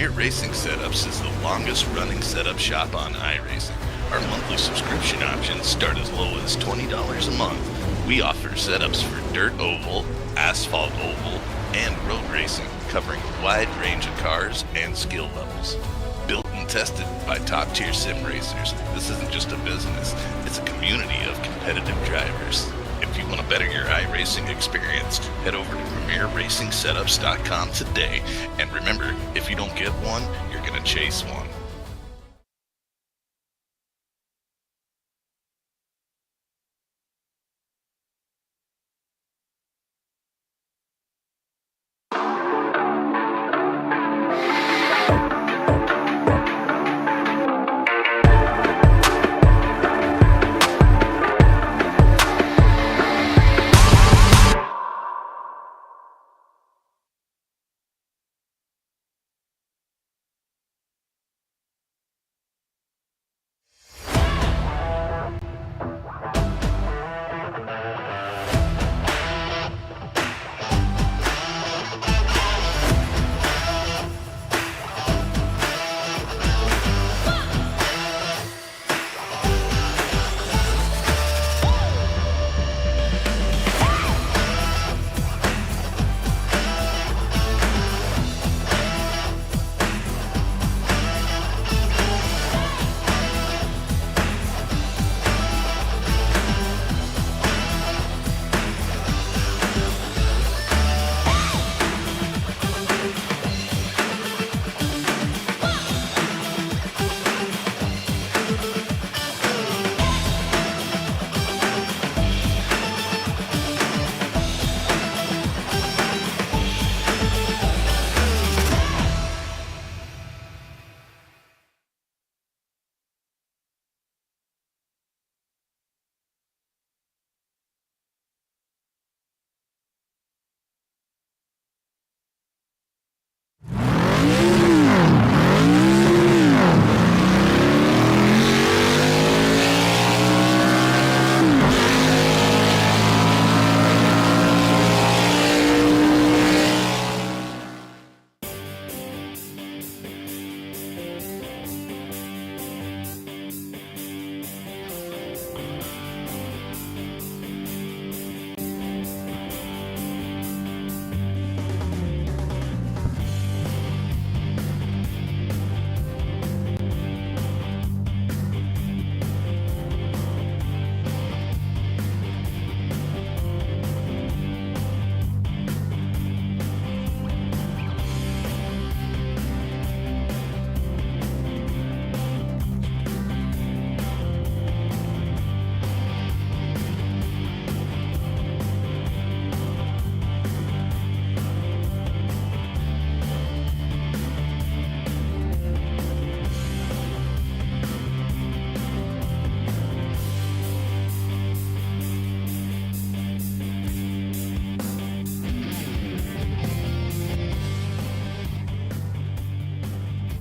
Premier Racing Setups is the longest running setup shop on iRacing. Our monthly subscription options start as low as $20 a month. We offer setups for dirt oval, asphalt oval, and road racing, covering a wide range of cars and skill levels. Built and tested by top-tier sim racers, this isn't just a business, it's a community of competitive drivers. If you want to better your iRacing experience, head over to PremierRacingSetups.com today. And remember, if you don't get one, you're going to chase one.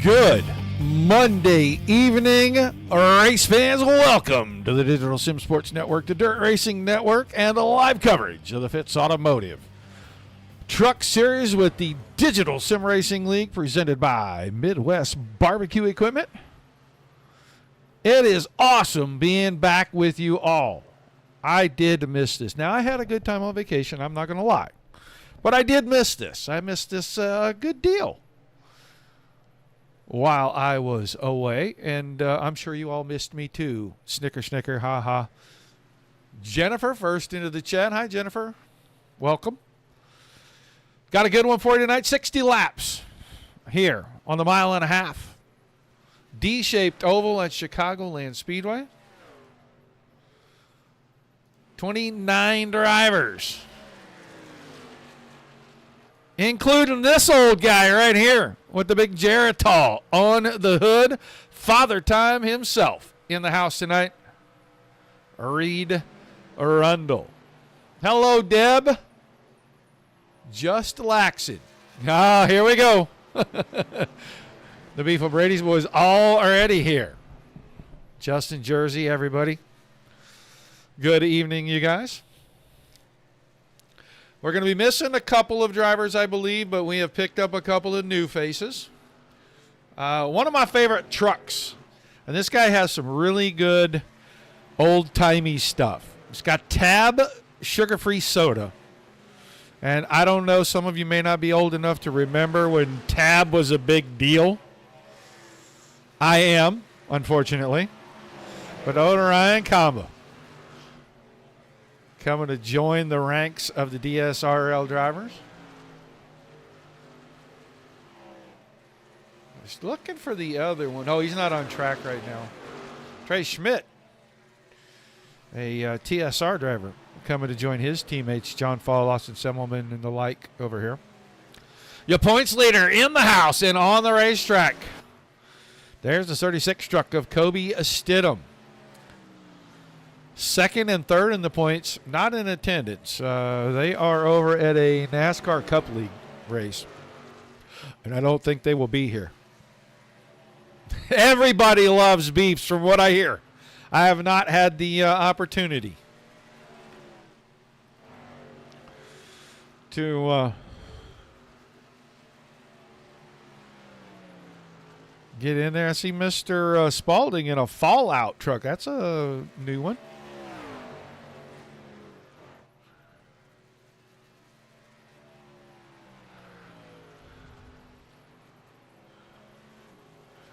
Good Monday evening, race fans. Welcome to the Digital Sim Sports Network, the Dirt Racing Network, and the live coverage of the Fitzz Automotive Truck Series with the Digital Sim Racing League, presented by Midwest Barbecue Equipment. It is awesome being back with you all. I did miss this. Now, I had a good time on vacation, I'm not going to lie. But I did miss this. I missed this a good deal while I was away, and I'm sure you all missed me too. Snicker, snicker, ha ha. Jennifer first into the chat. Hi, Jennifer. Welcome. Got a good one for you tonight. 60 laps here on the 1.5 mile D-shaped oval at Chicagoland Speedway. 29 drivers, including this old guy right here with the big Geritol on the hood. Father Time himself in the house tonight. Reed Rundle. Hello, Deb. Just laxing. Ah, here we go. The Beef O'Brady's boys already here. Justin Jersey, everybody. Good evening, you guys. We're going to be missing a couple of drivers, I believe, but we have picked up a couple of new faces. One of my favorite trucks, and this guy has some really good old-timey stuff. It's got Tab sugar-free soda. And I don't know, some of you may not be old enough to remember when Tab was a big deal. I am, unfortunately. But owner Ryan Kamba coming to join the ranks of the DSRL drivers. Just looking for the other one. Oh, he's not on track right now. Trey Schmidt, a TSR driver, coming to join his teammates, John Fall, Austin Semmelman, and the like over here. Your points leader in the house and on the racetrack. There's the 36 truck of Kobe Stidham. Second and third in the points, not in attendance. They are over at a NASCAR Cup League race, and I don't think they will be here. Everybody loves beefs, from what I hear. I have not had the opportunity to get in there. I see Mr. Spalding in a Fallout truck. That's a new one.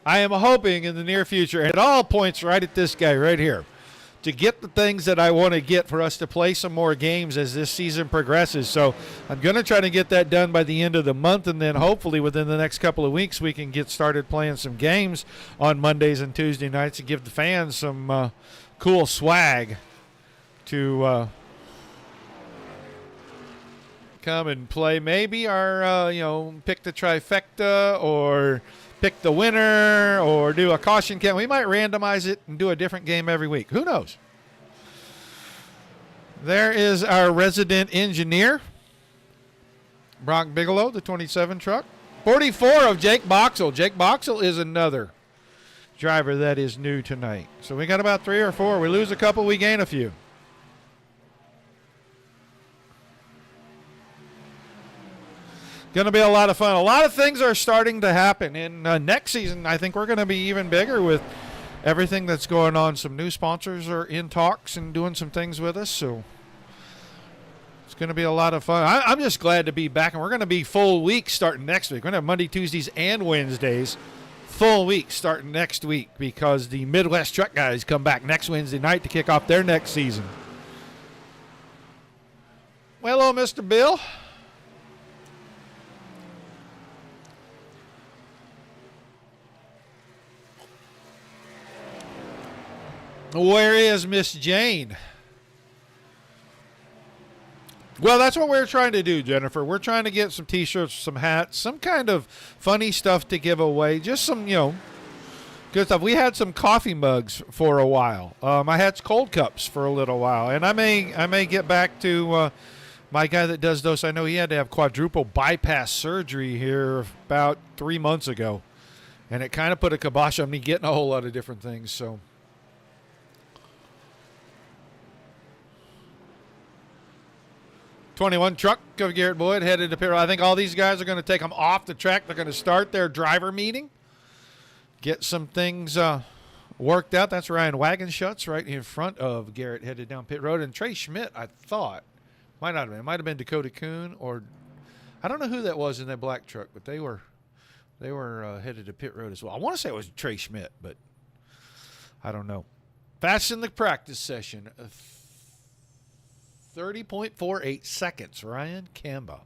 I am hoping in the near future, and it all points right at this guy right here, to get the things that I want to get for us to play some more games as this season progresses. So I'm going to try to get that done by the end of the month, and then hopefully within the next couple of weeks we can get started playing some games on Mondays and Tuesday nights and give the fans some cool swag to come and play. Maybe our, pick the trifecta or pick the winner or do a caution count. We might randomize it and do a different game every week. Who knows? There is our resident engineer, Brock Bigelow, the 27 truck. 44 of Jake Boxell. Jake Boxell is another driver that is new tonight. So we got about 3 or 4. We lose a couple, we gain a few. Going to be a lot of fun. A lot of things are starting to happen. And next season, I think we're going to be even bigger with everything that's going on. Some new sponsors are in talks and doing some things with us. So it's going to be a lot of fun. I'm just glad to be back. And we're going to be full week starting next week. We're going to have Monday, Tuesdays, and Wednesdays. Full week starting next week because the Midwest Truck guys come back next Wednesday night to kick off their next season. Well, hello, Mr. Bill. Where is Miss Jane? Well, that's what we're trying to do, Jennifer. We're trying to get some T-shirts, some hats, some kind of funny stuff to give away. Just some, good stuff. We had some coffee mugs for a while. I had cold cups for a little while, and I may get back to my guy that does those. I know he had to have quadruple bypass surgery here about 3 months ago, and it kind of put a kibosh on me getting a whole lot of different things. So. 21 truck of Garrett Boyd headed to pit road. I think all these guys are going to take them off the track. They're going to start their driver meeting, get some things worked out. That's Ryan Wagenschutz right in front of Garrett headed down pit road. And Trey Schmidt, I thought, might not have been. It might have been Dakota Kuhn, or I don't know who that was in that black truck, but they were headed to pit road as well. I want to say it was Trey Schmidt, but I don't know. Fast in the practice session. 30.48 seconds, Ryan Kamba.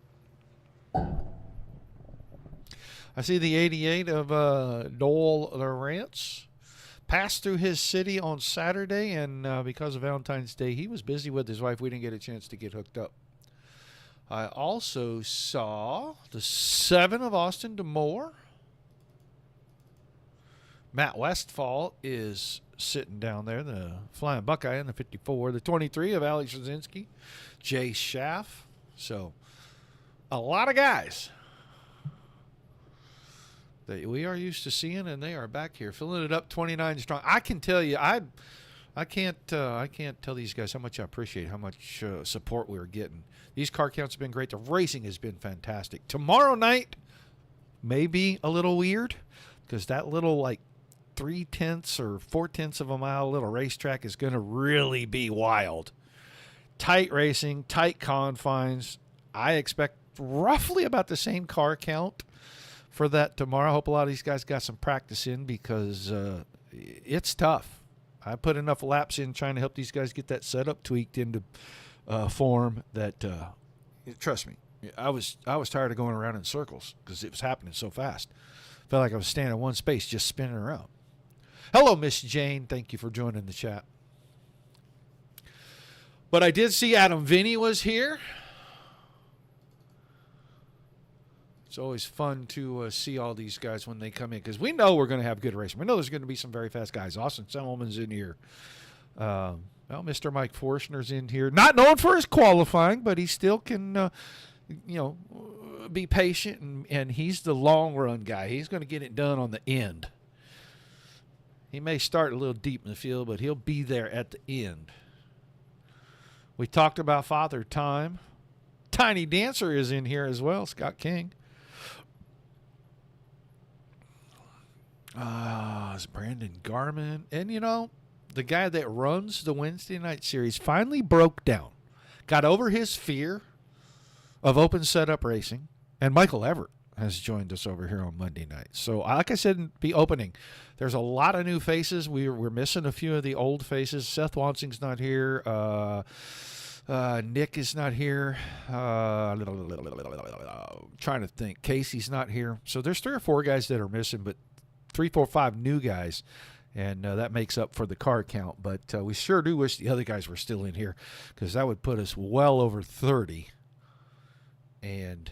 I see the 88 of Noel Lawrence passed through his city on Saturday, and because of Valentine's Day, he was busy with his wife. We didn't get a chance to get hooked up. I also saw the 7 of Austin DeMoore. Matt Westfall is sitting down there, the Flying Buckeye in the 54. The 23 of Alex Jasinski, Jay Schaff. So a lot of guys that we are used to seeing, and they are back here filling it up 29 strong. I can tell you, I can't tell these guys how much I appreciate how much support we're getting. These car counts have been great. The racing has been fantastic. Tomorrow night may be a little weird. because that little like 3/10 or 4/10 of a mile little racetrack is going to really be wild. Tight racing, tight confines. I expect roughly about the same car count for that tomorrow. I hope a lot of these guys got some practice in because it's tough. I put enough laps in trying to help these guys get that setup tweaked into form that, trust me, I was tired of going around in circles because it was happening so fast. Felt like I was standing in one space just spinning around. Hello, Miss Jane. Thank you for joining the chat. But I did see Adam Vinny was here. It's always fun to see all these guys when they come in because we know we're going to have good racing. We know there's going to be some very fast guys. Austin Semmelman's in here. Well, Mr. Mike Forstner's in here. Not known for his qualifying, but he still can, be patient, and he's the long-run guy. He's going to get it done on the end. He may start a little deep in the field, but he'll be there at the end. We talked about Father Time. Tiny Dancer is in here as well, Scott King. It's Brandon Garman. And, the guy that runs the Wednesday night series finally broke down, got over his fear of open setup racing, and Michael Everett has joined us over here on Monday night. So, like I said in the opening, there's a lot of new faces. We're missing a few of the old faces. Seth Wansing's not here. Nick is not here. Trying to think. Casey's not here. So there's 3 or 4 guys that are missing, but 3, 4, 5 new guys. And that makes up for the car count. But we sure do wish the other guys were still in here because that would put us well over 30. And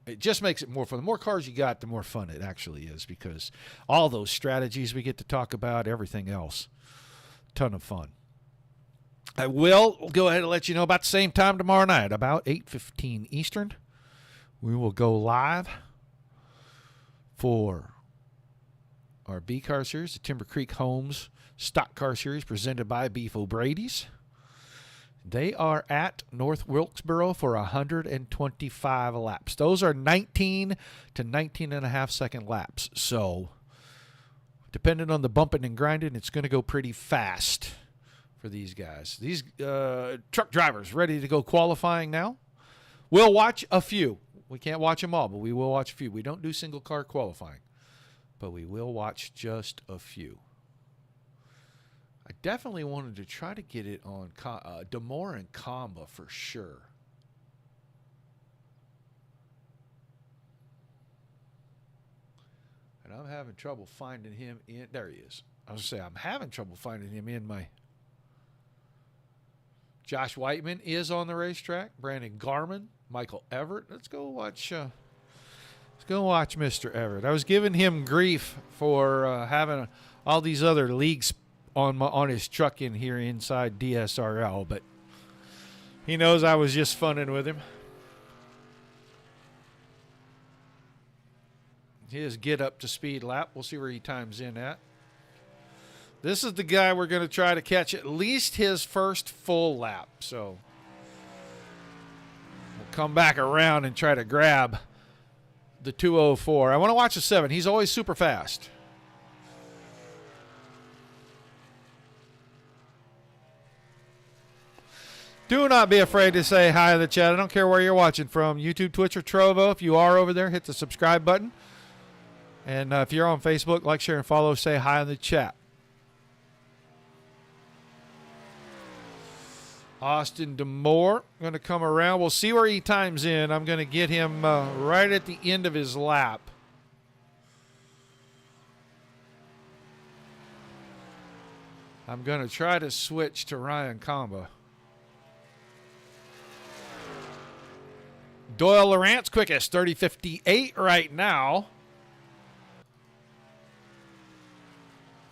it just makes it more fun. The more cars you got, the more fun it actually is because all those strategies we get to talk about, everything else, ton of fun. I will go ahead and let you know about the same time tomorrow night, about 8:15 Eastern. We will go live for our B-Car Series, the Timber Creek Homes Stock Car Series presented by Beef O'Brady's. They are at North Wilkesboro for 125 laps. Those are 19 to 19 and a half second laps. So, depending on the bumping and grinding, it's going to go pretty fast for these guys. These truck drivers ready to go qualifying now. We'll watch a few. We can't watch them all, but we will watch a few. We don't do single car qualifying, but we will watch just a few. I definitely wanted to try to get it on Demore and Kamba for sure. And I'm having trouble finding him in. There he is. I was going to say, I'm having trouble finding him in my. Josh Whiteman is on the racetrack. Brandon Garman, Michael Everett. Let's go watch Mr. Everett. I was giving him grief for having all these other leagues on his truck in here inside DSRL, but he knows I was just funning with him. His get up to speed lap. We'll see where he times in at. This is the guy we're going to try to catch at least his first full lap. So we'll come back around and try to grab the 204. I want to watch the 7. He's always super fast. Do not be afraid to say hi in the chat. I don't care where you're watching from, YouTube, Twitch, or Trovo. If you are over there, hit the subscribe button. And if you're on Facebook, like, share, and follow. Say hi in the chat. Austin Demore going to come around. We'll see where he times in. I'm going to get him right at the end of his lap. I'm going to try to switch to Ryan Kamba. Doyle Lawrence quickest, 30:58 right now.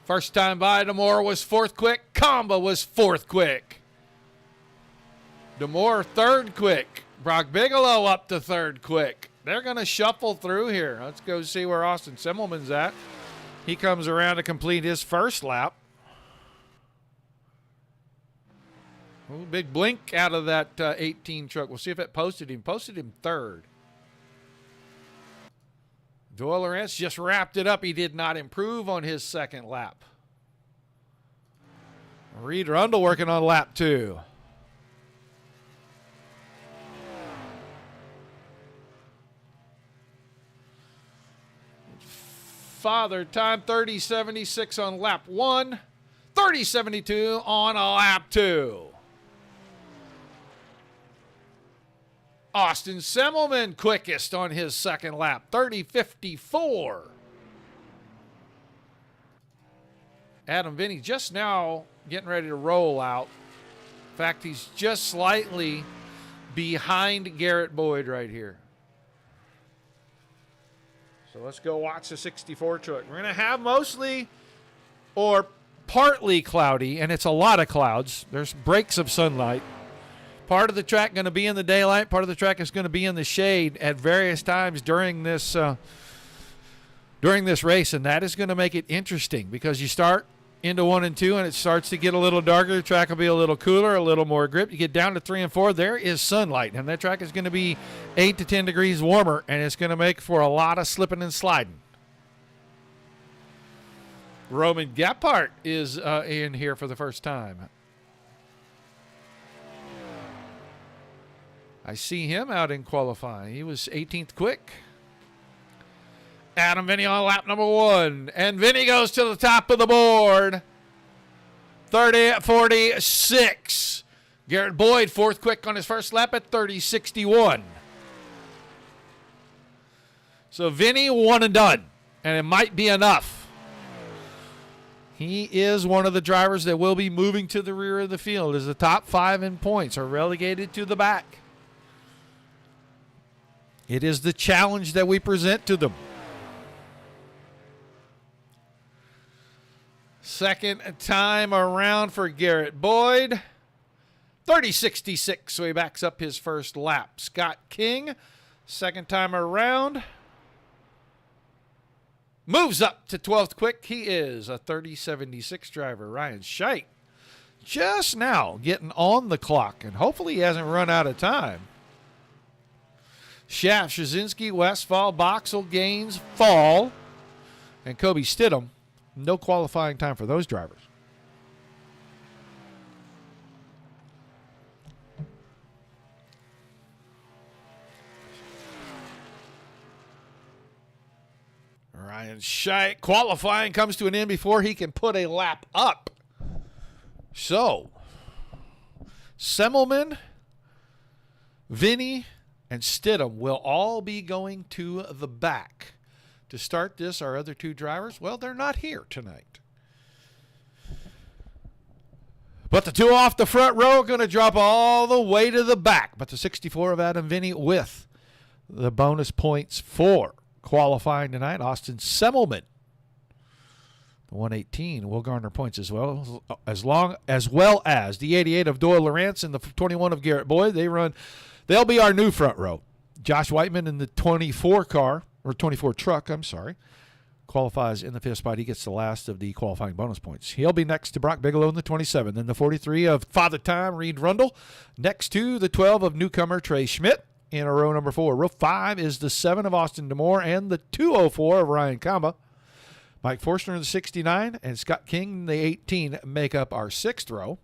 First time by, Demore was 4th quick. Kamba was 4th quick. Demore 3rd quick. Brock Bigelow up to 3rd quick. They're going to shuffle through here. Let's go see where Austin Semmelman's at. He comes around to complete his first lap. Ooh, big blink out of that 18 truck. We'll see if it posted him. Posted him 3rd. Doyle Lawrence just wrapped it up. He did not improve on his second lap. Reed Rundle working on lap 2. Father time 30.76 on lap 1. 30.72 on lap 2. Austin Semmelman quickest on his second lap, 30.54. Adam Vinny just now getting ready to roll out. In fact, he's just slightly behind Garrett Boyd right here. So let's go watch the 64 truck. We're going to have mostly or partly cloudy, and it's a lot of clouds. There's breaks of sunlight. Part of the track going to be in the daylight. Part of the track is going to be in the shade at various times during this race, and that is going to make it interesting because you start into 1 and 2, and it starts to get a little darker. The track will be a little cooler, a little more grip. You get down to 3 and 4, there is sunlight, and that track is going to be 8 to 10 degrees warmer, and it's going to make for a lot of slipping and sliding. Roman Gephardt is in here for the first time. I see him out in qualifying. He was 18th quick. Adam Vinny on lap number 1. And Vinny goes to the top of the board. 30.46. Garrett Boyd, 4th quick on his first lap at 30.61. So Vinny, 1 and done. And it might be enough. He is one of the drivers that will be moving to the rear of the field as the top 5 in points are relegated to the back. It is the challenge that we present to them. Second time around for Garrett Boyd. 30.66, so he backs up his first lap. Scott King, second time around, moves up to 12th quick. He is a 30.76 driver. Ryan Scheidt just now getting on the clock, and hopefully he hasn't run out of time. Schaff, Shazinski, Westphal, Boxell, Gaines, Fall, and Kobe Stidham. No qualifying time for those drivers. Ryan Scheidt, qualifying comes to an end before he can put a lap up. So, Semmelman, Vinny, and Stidham will all be going to the back. To start this, our other 2 drivers, well, they're not here tonight. But the 2 off the front row are going to drop all the way to the back. But the 64 of Adam Vinny with the bonus points for qualifying tonight. Austin Semmelman, the 118, will garner points as well as the 88 of Doyle Lawrence and the 21 of Garrett Boyd. They'll be our new front row. Josh Whiteman in the 24 truck, qualifies in the 5th spot. He gets the last of the qualifying bonus points. He'll be next to Brock Bigelow in the 27. Then the 43 of Father Time, Reed Rundle. Next to the 12 of newcomer Trey Schmidt in row number 4. Row 5 is the 7 of Austin Demore and the 204 of Ryan Kamba. Mike Forstner in the 69 and Scott King in the 18 make up our 6th row.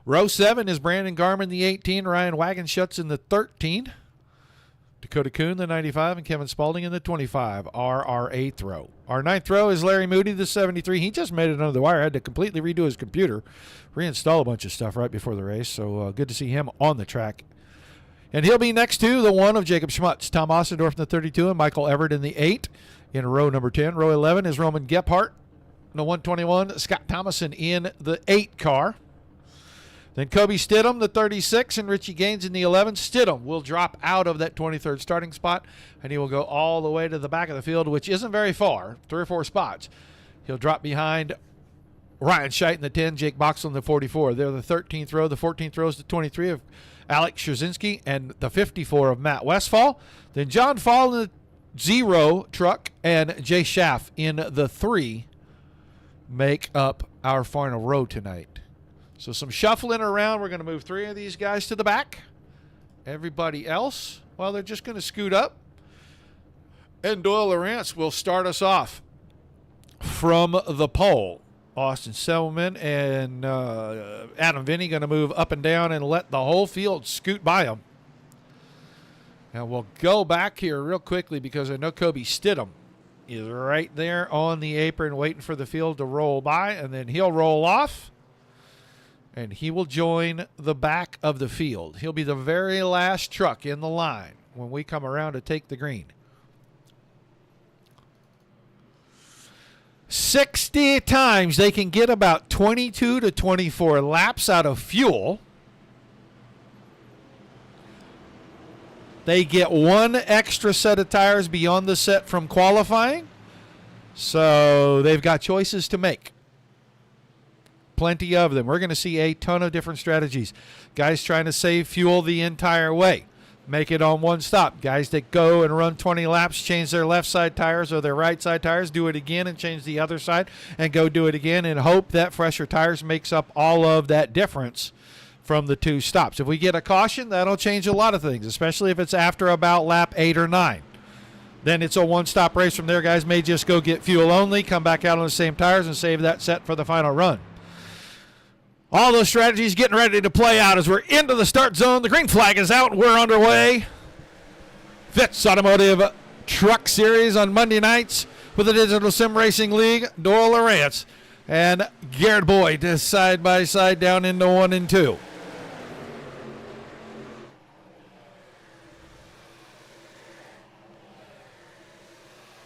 Row 7 is Brandon Garman, the 18, Ryan Wagenschutz in the 13, Dakota Kuhn, the 95, and Kevin Spaulding in the 25 are our 8th row. Our 9th row is Larry Moody, the 73. He just made it under the wire. Had to completely redo his computer, reinstall a bunch of stuff right before the race, so good to see him on the track. And he'll be next to the 1 of Jacob Schmutz, Tom Ossendorf in the 32, and Michael Everett in the 8 in row number 10. Row 11 is Roman Gephardt in the 121, Scott Thomason in the 8 car. Then Kobe Stidham, the 36, and Richie Gaines in the 11. Stidham will drop out of that 23rd starting spot, and he will go all the way to the back of the field, which isn't very far, 3 or 4 spots. He'll drop behind Ryan Scheidt in the 10, Jake Boxell in the 44. They're the 13th row. The 14th row is the 23 of Alex Shazinski and the 54 of Matt Westphal. Then John Fall in the 0 truck and Jay Schaff in the 3 make up our final row tonight. So some shuffling around. We're going to move 3 of these guys to the back. Everybody else, well, they're just going to scoot up. And Doyle Lawrence will start us off from the pole. Austin Selman and Adam Vinny going to move up and down and let the whole field scoot by them. And we'll go back here real quickly because I know Kobe Stidham is right there on the apron waiting for the field to roll by, and then he'll roll off, and he will join the back of the field. He'll be the very last truck in the line when we come around to take the green. 60 times they can get about 22 to 24 laps out of fuel. They get one extra set of tires beyond the set from qualifying. So they've got choices to make. Plenty of them. We're going to see a ton of different strategies. Guys trying to save fuel the entire way. Make it on one stop. Guys that go and run 20 laps, change their left side tires or their right side tires, do it again and change the other side and go do it again and hope that fresher tires makes up all of that difference from the two stops. If we get a caution, that'll change a lot of things, especially if it's after about lap 8 or 9. Then it's a one-stop race from there. Guys may just go get fuel only, come back out on the same tires and save that set for the final run. All those strategies getting ready to play out as we're into the start zone. The green flag is out. We're underway. Fitzz Automotive Truck Series on Monday nights with the Digital Sim Racing League. Doyle Lawrence and Garrett Boyd side by side down into 1 and 2.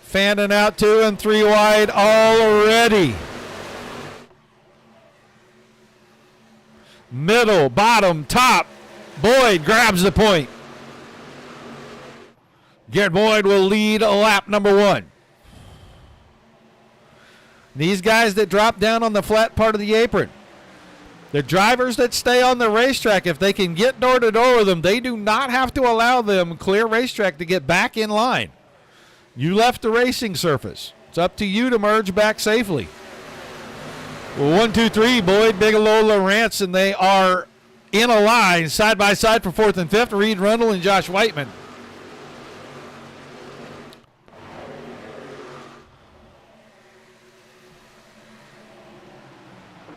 Fanning out 2 and 3 wide already. Middle, bottom, top. Boyd grabs the point. Garrett Boyd will lead lap number 1. These guys that drop down on the flat part of the apron, the drivers that stay on the racetrack, if they can get door to door with them, they do not have to allow them clear racetrack to get back in line. You left the racing surface. It's up to you to merge back safely. 1, 2, 3, Boyd, Bigelow, Lawrence, and they are in a line side by side for 4th and 5th. Reed Rundle and Josh Whiteman.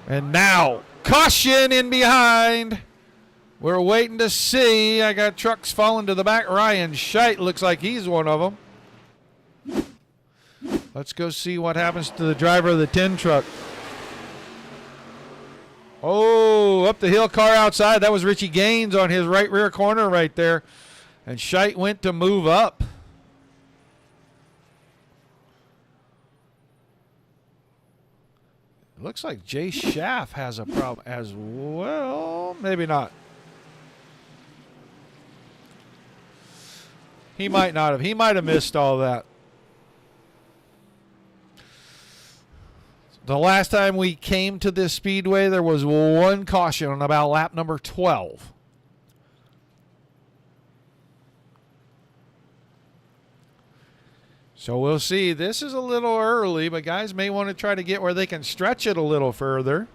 And now, caution in behind. We're waiting to see. I got trucks falling to the back. Ryan Scheidt looks like he's one of them. Let's go see what happens to the driver of the 10 truck. Oh, up the hill, car outside. That was Richie Gaines on his right rear corner right there. And Scheidt went to move up. It looks like Jay Schaff has a problem as well. Maybe not. He might not have. He might have missed all that. The last time we came to this speedway, there was one caution on about lap number 12. So we'll see. This is a little early, but guys may want to try to get where they can stretch it a little further.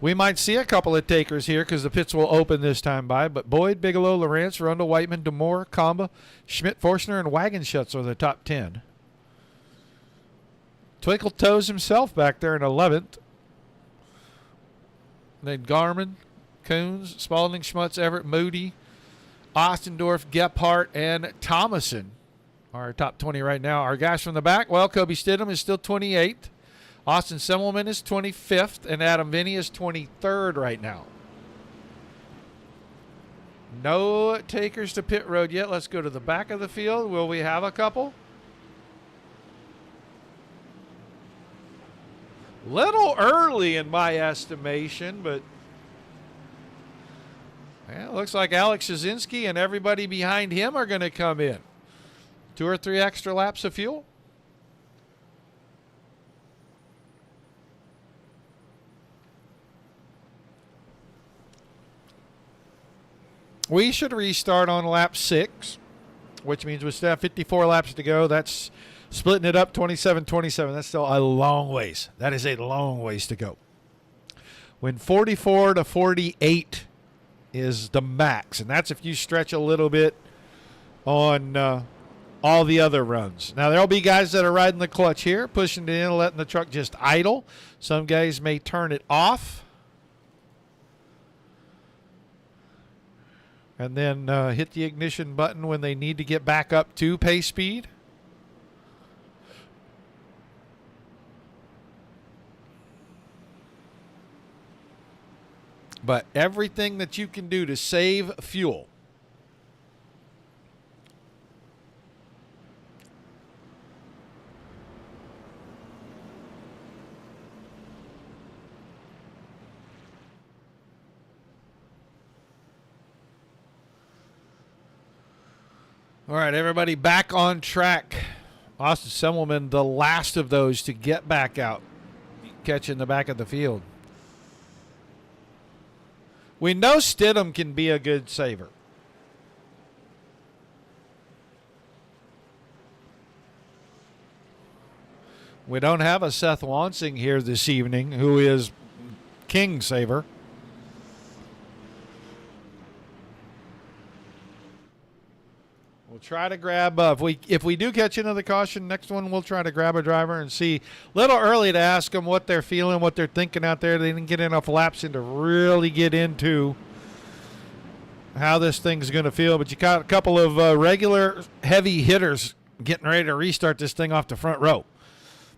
We might see a couple of takers here because the pits will open this time by. But Boyd, Bigelow, Lawrence, Rundle, Whiteman, DeMoore, Kamba, Schmidt, Forstner, and Wagenschutz are the top 10. Twinkle Toes himself back there in 11th. Then Garmin, Coons, Spalding, Schmutz, Everett, Moody, Ostendorf, Gephardt, and Thomason are our top 20 right now. Our guys from the back, well, Kobe Stidham is still 28th. Austin Semmelman is 25th, and Adam Vinny is 23rd right now. No takers to pit road yet. Let's go to the back of the field. Will we have a couple? Little early in my estimation, but yeah, it looks like Alex Shazinski and everybody behind him are going to come in. 2 or 3 extra laps of fuel. We should restart on lap 6, which means we still have 54 laps to go. That's splitting it up 27-27. That's still a long ways. That is a long ways to go. When 44 to 48 is the max, and that's if you stretch a little bit on all the other runs. Now, there'll be guys that are riding the clutch here, pushing it in, letting the truck just idle. Some guys may turn it off and then hit the ignition button when they need to get back up to pace speed. But everything that you can do to save fuel. All right, everybody back on track. Austin Semmelman, the last of those to get back out, catching the back of the field. We know Stidham can be a good saver. We don't have a Seth Wansing here this evening, who is king saver. We'll try to grab, if we do catch another caution, next one we'll try to grab a driver and see. A little early to ask them what they're feeling, what they're thinking out there. They didn't get enough laps in to really get into how this thing's going to feel. But you got a couple of regular heavy hitters getting ready to restart this thing off the front row.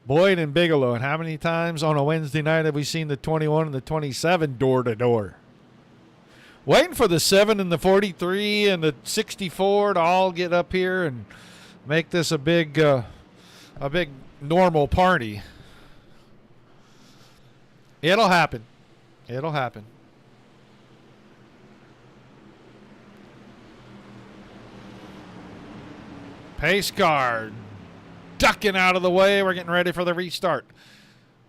Boyd and Bigelow. And how many times on a Wednesday night have we seen the 21 and the 27 door to door? Waiting for the 7 and the 43 and the 64 to all get up here and make this a big normal party. It'll happen. It'll happen. Pace car ducking out of the way. We're getting ready for the restart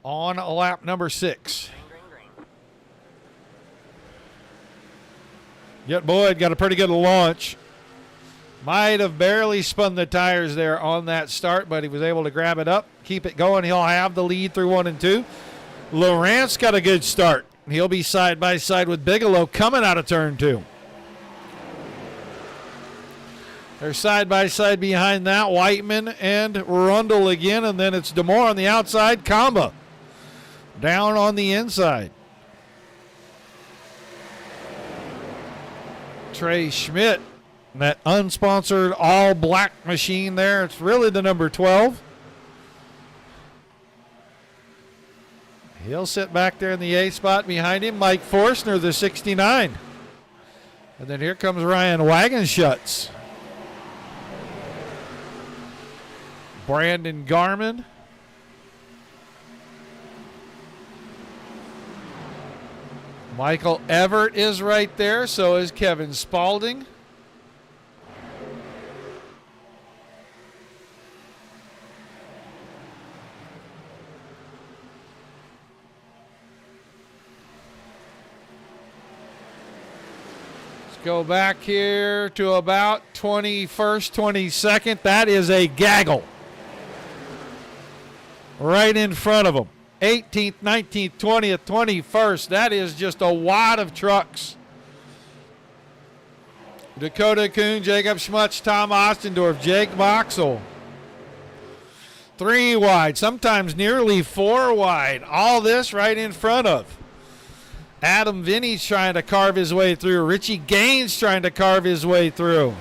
on lap number 6. Yet Boyd got a pretty good launch. Might have barely spun the tires there on that start, but he was able to grab it up, keep it going. He'll have the lead through 1 and 2. Lawrence got a good start. He'll be side by side with Bigelow coming out of turn 2. They're side by side behind that. Whiteman and Rundle again, and then it's DeMore on the outside. Kamba down on the inside. Trey Schmidt, that unsponsored all-black machine there. It's really the number 12. He'll sit back there in the A spot behind him. Mike Forstner, the 69. And then here comes Ryan Wagenschutz. Brandon Garman. Michael Everett is right there. So is Kevin Spaulding. Let's go back here to about 21st, 22nd. That is a gaggle right in front of them. 18th, 19th, 20th, 21st. That is just a wad of trucks. Dakota Kuhn, Jacob Schmutz, Tom Ostendorf, Jake Boxell. 3 wide, sometimes nearly 4 wide. All this right in front of. Adam Vinny's trying to carve his way through. Richie Gaines trying to carve his way through.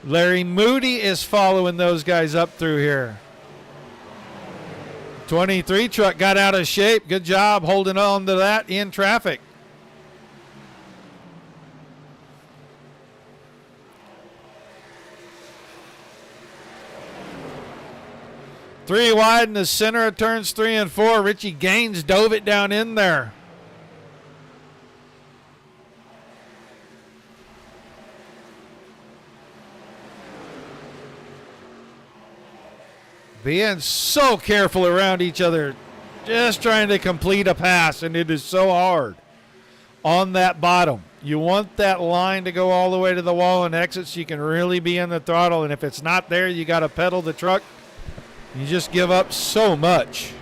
Larry Moody is following those guys up through here. 23 truck got out of shape. Good job holding on to that in traffic. Three wide in the center of turns 3 and 4. Richie Gaines dove it down in there. Being so careful around each other, just trying to complete a pass, and it is so hard on that bottom. You want that line to go all the way to the wall and exit so you can really be in the throttle, and if it's not there, you got to pedal the truck. You just give up so much.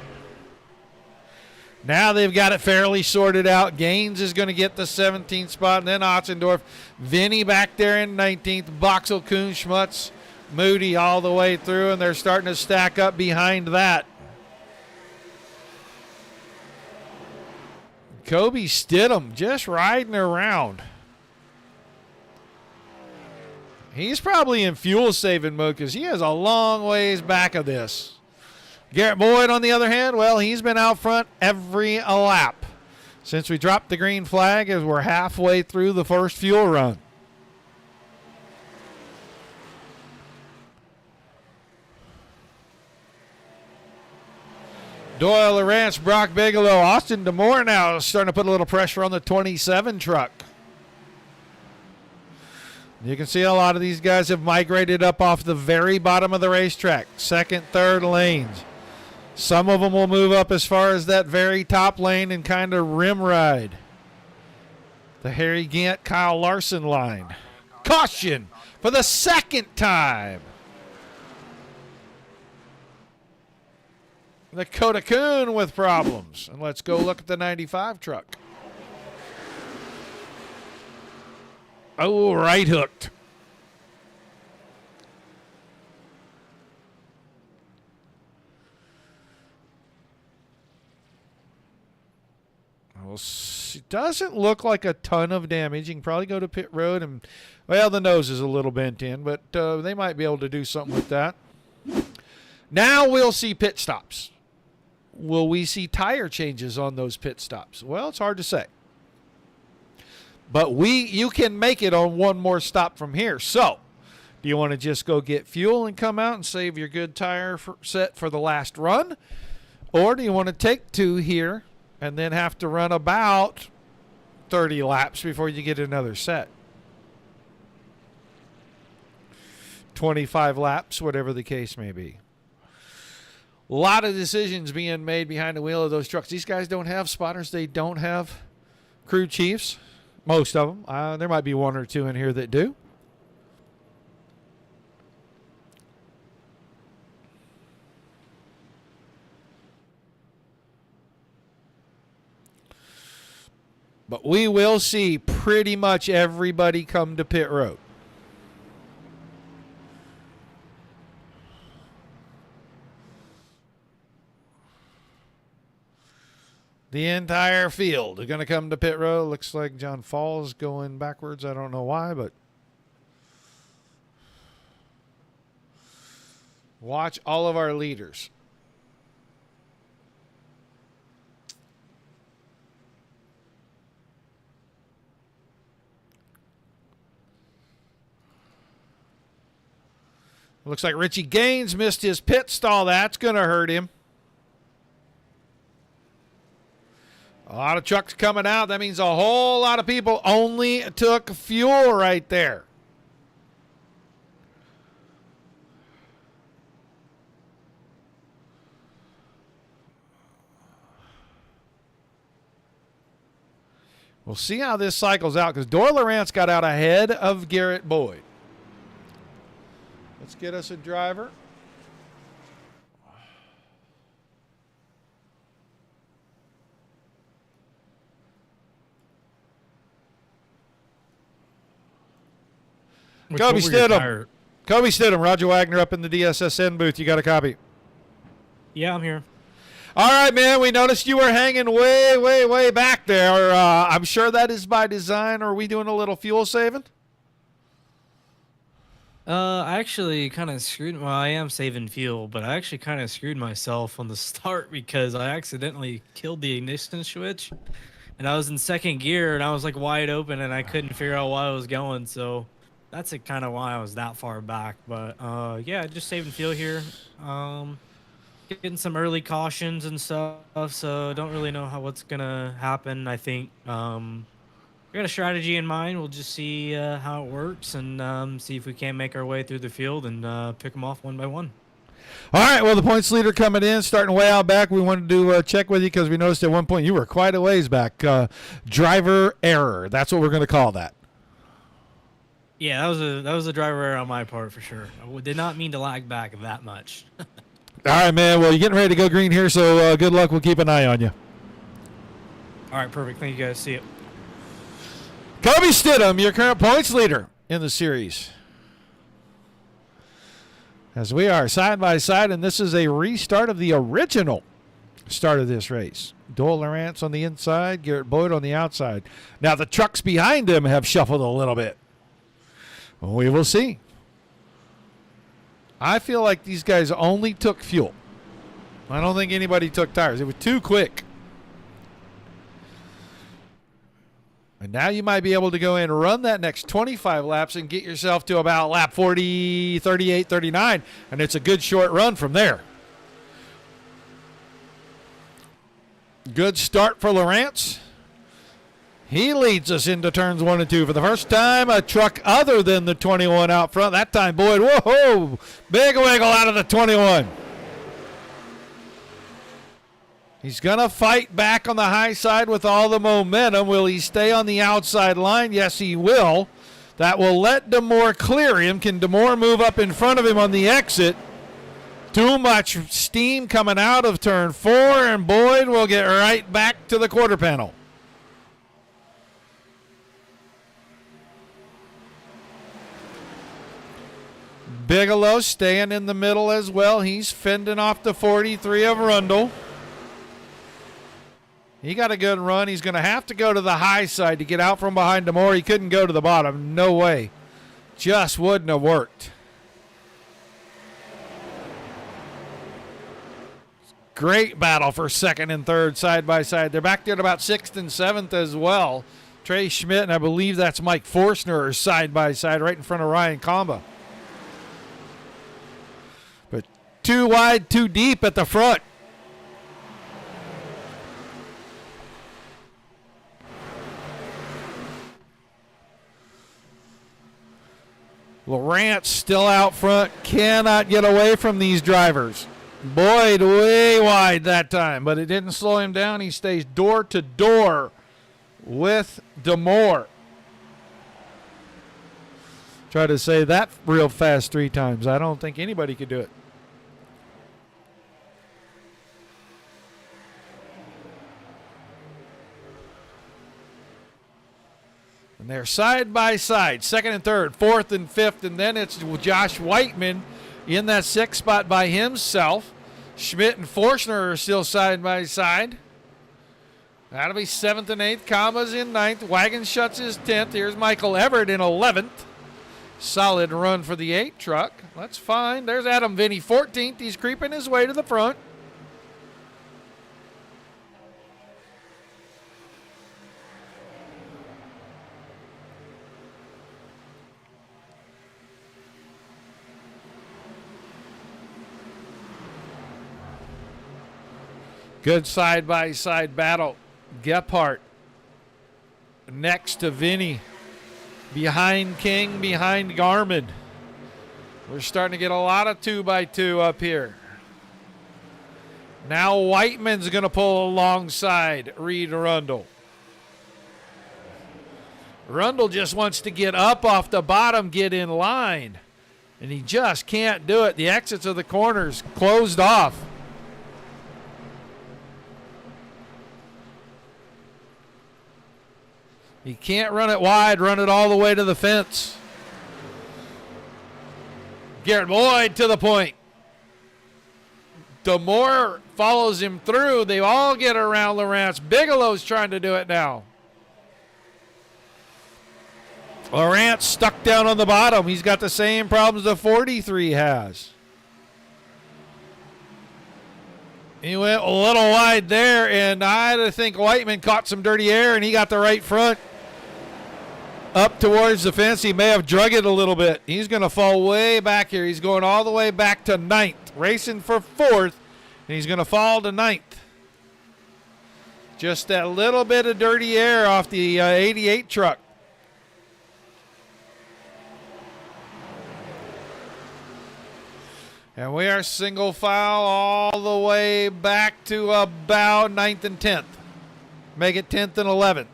Now they've got it fairly sorted out. Gaines is going to get the 17th spot, and then Otzendorf. Vinny back there in 19th. Boxell, Kuhn, Schmutz, Moody all the way through, and they're starting to stack up behind that. Kobe Stidham just riding around. He's probably in fuel-saving mode because he is a long ways back of this. Garrett Boyd, on the other hand, well, he's been out front every lap since we dropped the green flag as we're halfway through the first fuel run. Doyle Lawrence, Brock Bigelow, Austin DeMore now starting to put a little pressure on the 27 truck. You can see a lot of these guys have migrated up off the very bottom of the racetrack, second, third lanes. Some of them will move up as far as that very top lane and kind of rim ride. The Harry Gant, Kyle Larson line. Caution for the second time. The Dakota Coon with problems. And let's go look at the 95 truck. Oh, right hooked. Well, it doesn't look like a ton of damage. You can probably go to pit road and, well, the nose is a little bent in, but they might be able to do something with that. Now we'll see pit stops. Will we see tire changes on those pit stops? Well, it's hard to say. But you can make it on one more stop from here. So, do you want to just go get fuel and come out and save your good tire set for the last run? Or do you want to take two here and then have to run about 30 laps before you get another set? 25 laps, whatever the case may be. A lot of decisions being made behind the wheel of those trucks. These guys don't have spotters. They don't have crew chiefs. Most of them. There might be one or two in here that do. But we will see pretty much everybody come to pit road. The entire field are going to come to pit road. Looks like John Falls going backwards. I don't know why, but watch all of our leaders. Looks like Richie Gaines missed his pit stall. That's going to hurt him. A lot of trucks coming out. That means a whole lot of people only took fuel right there. We'll see how this cycles out because Doyle Lawrence got out ahead of Garrett Boyd. Let's get us a driver. Kobe Stidham. Kobe Stidham, Roger Wagner up in the DSSN booth. You got a copy? Yeah, I'm here. All right, man. We noticed you were hanging way, way, way back there. I'm sure that is by design. Are we doing a little fuel saving? I actually kind of screwed. Well, I am saving fuel, but I actually kind of screwed myself on the start because I accidentally killed the ignition switch, and I was in second gear and I was like wide open and I couldn't figure out why I was going. So that's kind of why I was that far back. But yeah, just saving fuel here. Getting some early cautions and stuff, so don't really know what's gonna happen. I think we got a strategy in mind. We'll just see how it works and see if we can make our way through the field and pick them off one by one. All right, well, the points leader coming in, starting way out back. We wanted to check with you because we noticed at one point you were quite a ways back. Driver error. That's what we're going to call that. Yeah, that was a driver error on my part for sure. I did not mean to lag back that much. All right, man. Well, you're getting ready to go green here, so good luck. We'll keep an eye on you. All right, perfect. Thank you, guys. See you. Kobe Stidham, your current points leader in the series. as we are side by side, and this is a restart of the original start of this race. Doyle Lawrence on the inside, Garrett Boyd on the outside. Now the trucks behind him have shuffled a little bit. We will see. I feel like these guys only took fuel. I don't think anybody took tires. It was too quick. And now you might be able to go in and run that next 25 laps and get yourself to about lap 40, 38, 39, and it's a good short run from there. Good start for Lawrence. He leads us into turns 1 and 2 for the first time. A truck other than the 21 out front. That time, Boyd, whoa, big wiggle out of the 21. He's going to fight back on the high side with all the momentum. Will he stay on the outside line? Yes, he will. That will let Demore clear him. Can Demore move up in front of him on the exit? Too much steam coming out of turn 4, and Boyd will get right back to the quarter panel. Bigelow staying in the middle as well. He's fending off the 43 of Rundle. He got a good run. He's going to have to go to the high side to get out from behind Demore. He couldn't go to the bottom. No way. Just wouldn't have worked. Great battle for second and third side by side. They're back there at about 6th and 7th as well. Trey Schmidt and I believe that's Mike Forstner are side by side right in front of Ryan Kamba. But too wide, too deep at the front. Lawrence still out front, cannot get away from these drivers. Boyd way wide that time, but it didn't slow him down. He stays door to door with Demore. Try to say that real fast 3 times. I don't think anybody could do it. And they're side by side, 2nd and 3rd, 4th and 5th, and then it's Josh Whiteman in that 6th spot by himself. Schmidt and Forstner are still side by side. That'll be 7th and 8th. Kama's in 9th. Wagon shuts his 10th. Here's Michael Everett in 11th. Solid run for the 8 truck. That's fine. There's Adam Vinny 14th. He's creeping his way to the front. Good side-by-side battle. Gephardt next to Vinny. Behind King, behind Garmin. We're starting to get a lot of 2x2 up here. Now Whiteman's going to pull alongside Reed Rundle. Rundle just wants to get up off the bottom, get in line. And he just can't do it. The exits of the corners closed off. He can't run it wide, run it all the way to the fence. Garrett Boyd to the point. Demore follows him through. They all get around Lawrence. Bigelow's trying to do it now. Lawrence stuck down on the bottom. He's got the same problems the 43 has. He went a little wide there, and I think Whiteman caught some dirty air, and he got the right front up towards the fence. He may have drug it a little bit. He's going to fall way back here. He's going all the way back to 9th, racing for 4th, and he's going to fall to 9th. Just that little bit of dirty air off the 88 truck. And we are single file all the way back to about 9th and 10th. Make it 10th and 11th.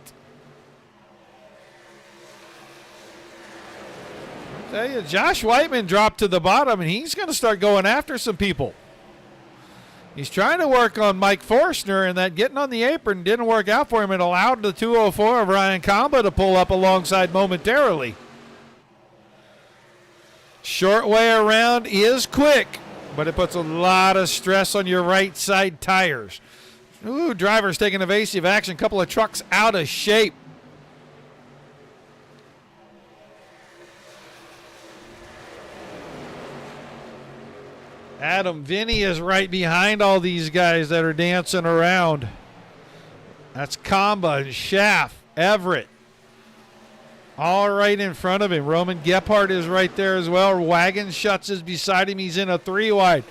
I tell you, Josh Whiteman dropped to the bottom, and he's going to start going after some people. He's trying to work on Mike Forstner, and that getting on the apron didn't work out for him. It allowed the 204 of Ryan Kamba to pull up alongside momentarily. Short way around is quick, but it puts a lot of stress on your right side tires. Ooh, driver's taking evasive action. Couple of trucks out of shape. Adam Vinny is right behind all these guys that are dancing around. That's Kamba and Schaff, Everett. All right in front of him. Roman Gephardt is right there as well. Wagon Schutz is beside him. He's in a 3-wide.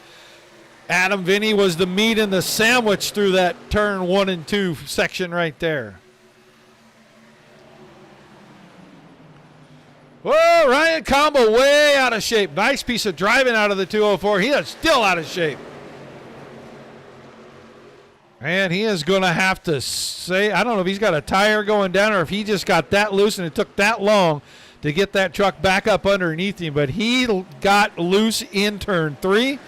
Adam Vinny was the meat and the sandwich through that turn 1 and 2 section right there. Whoa, Ryan Kamba way out of shape. Nice piece of driving out of the 204. He is still out of shape. And he is going to have to say, I don't know if he's got a tire going down or if he just got that loose and it took that long to get that truck back up underneath him. But he got loose in turn 3,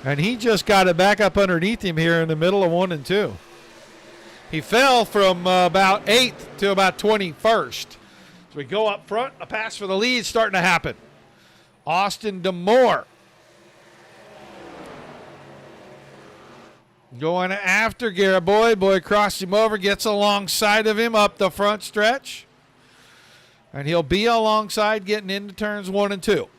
and he just got it back up underneath him here in the middle of 1 and 2. He fell from about 8th to about 21st. So we go up front, a pass for the lead starting to happen. Austin DeMore going after Garrett Boyd. Boyd crossed him over, gets alongside of him up the front stretch. And he'll be alongside getting into turns 1 and 2.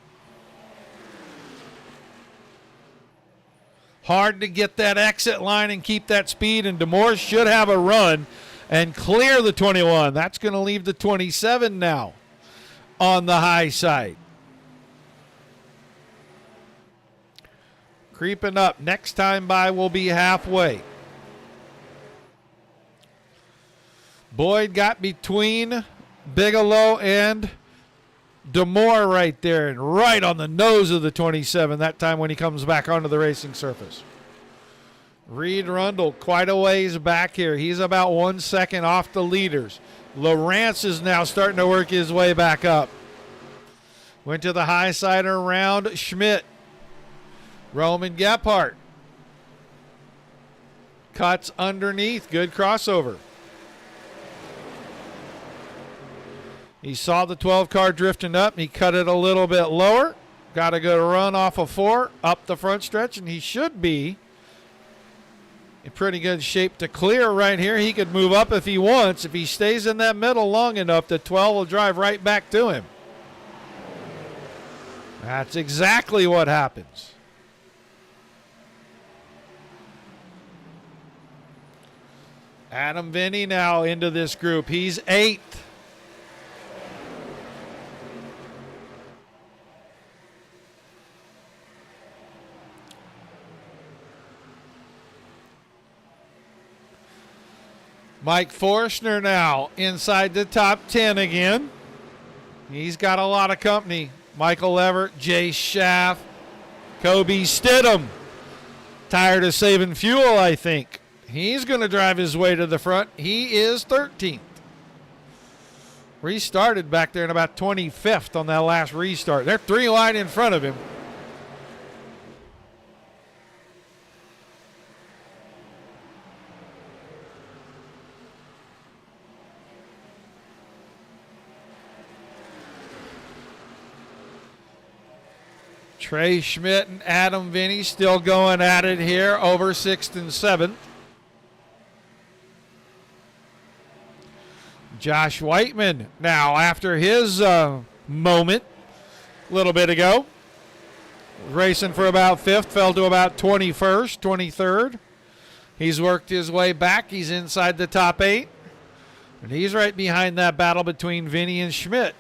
Hard to get that exit line and keep that speed, and DeMore should have a run and clear the 21. That's going to leave the 27 now on the high side. Creeping up. Next time by will be halfway. Boyd got between Bigelow and DeMore right there, and right on the nose of the 27 that time when he comes back onto the racing surface. Reed Rundle quite a ways back here. He's about 1 second off the leaders. Lawrence is now starting to work his way back up. Went to the high side around Schmidt. Roman Gephardt cuts underneath. Good crossover. He saw the 12 car drifting up. He cut it a little bit lower. Got a good run off of 4 up the front stretch, and he should be in pretty good shape to clear right here. He could move up if he wants. If he stays in that middle long enough, the 12 will drive right back to him. That's exactly what happens. Adam Vinny now into this group. He's 8th. Mike Forstner now inside the top 10 again. He's got a lot of company. Michael Everett, Jay Schaff, Kobe Stidham. Tired of saving fuel, I think. He's going to drive his way to the front. He is 13th. Restarted back there in about 25th on that last restart. They're 3 wide in front of him. Trey Schmidt and Adam Vinny still going at it here over 6th and 7th. Josh Whiteman now after his moment a little bit ago. Racing for about 5th, fell to about 21st, 23rd. He's worked his way back. He's inside the top 8. And he's right behind that battle between Vinny and Schmidt.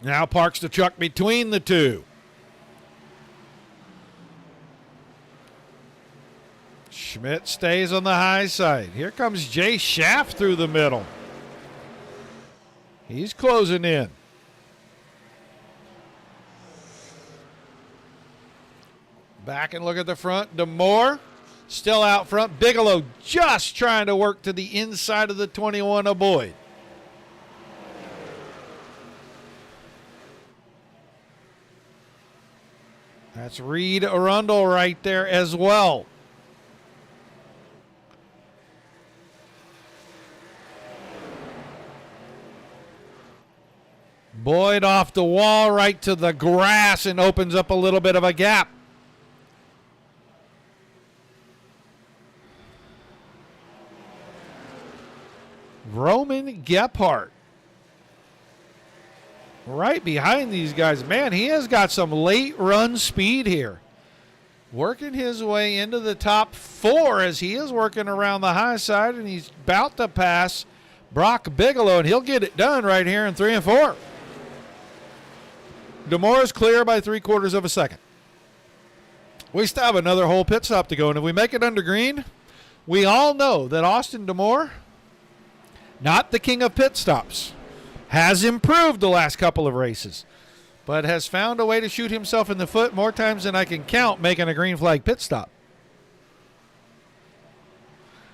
Now parks the truck between the two. Schmidt stays on the high side. Here comes Jay Schaff through the middle. He's closing in. Back and look at the front. DeMore still out front. Bigelow just trying to work to the inside of the 21 of Boyd. That's Reed Arundel right there as well. Boyd off the wall right to the grass and opens up a little bit of a gap. Roman Gephardt right behind these guys. Man, he has got some late run speed here. Working his way into the top 4 as he is working around the high side, and he's about to pass Brock Bigelow, and he'll get it done right here in 3 and 4. DeMore is clear by 3/4 of a second. We still have another whole pit stop to go, and if we make it under green, we all know that Austin DeMore, not the king of pit stops, has improved the last couple of races, but has found a way to shoot himself in the foot more times than I can count making a green flag pit stop.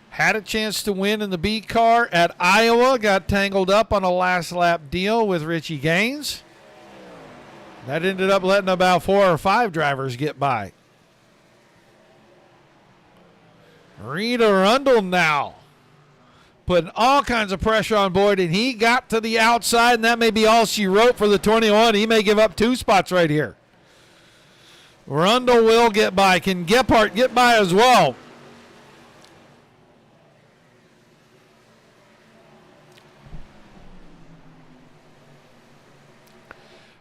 Had a chance to win in the B car at Iowa, got tangled up on a last lap deal with Richie Gaines. That ended up letting about 4 or 5 drivers get by. Rita Rundle now putting all kinds of pressure on Boyd, and he got to the outside, and that may be all she wrote for the 21. He may give up 2 spots right here. Rundle will get by. Can Gephardt get by as well?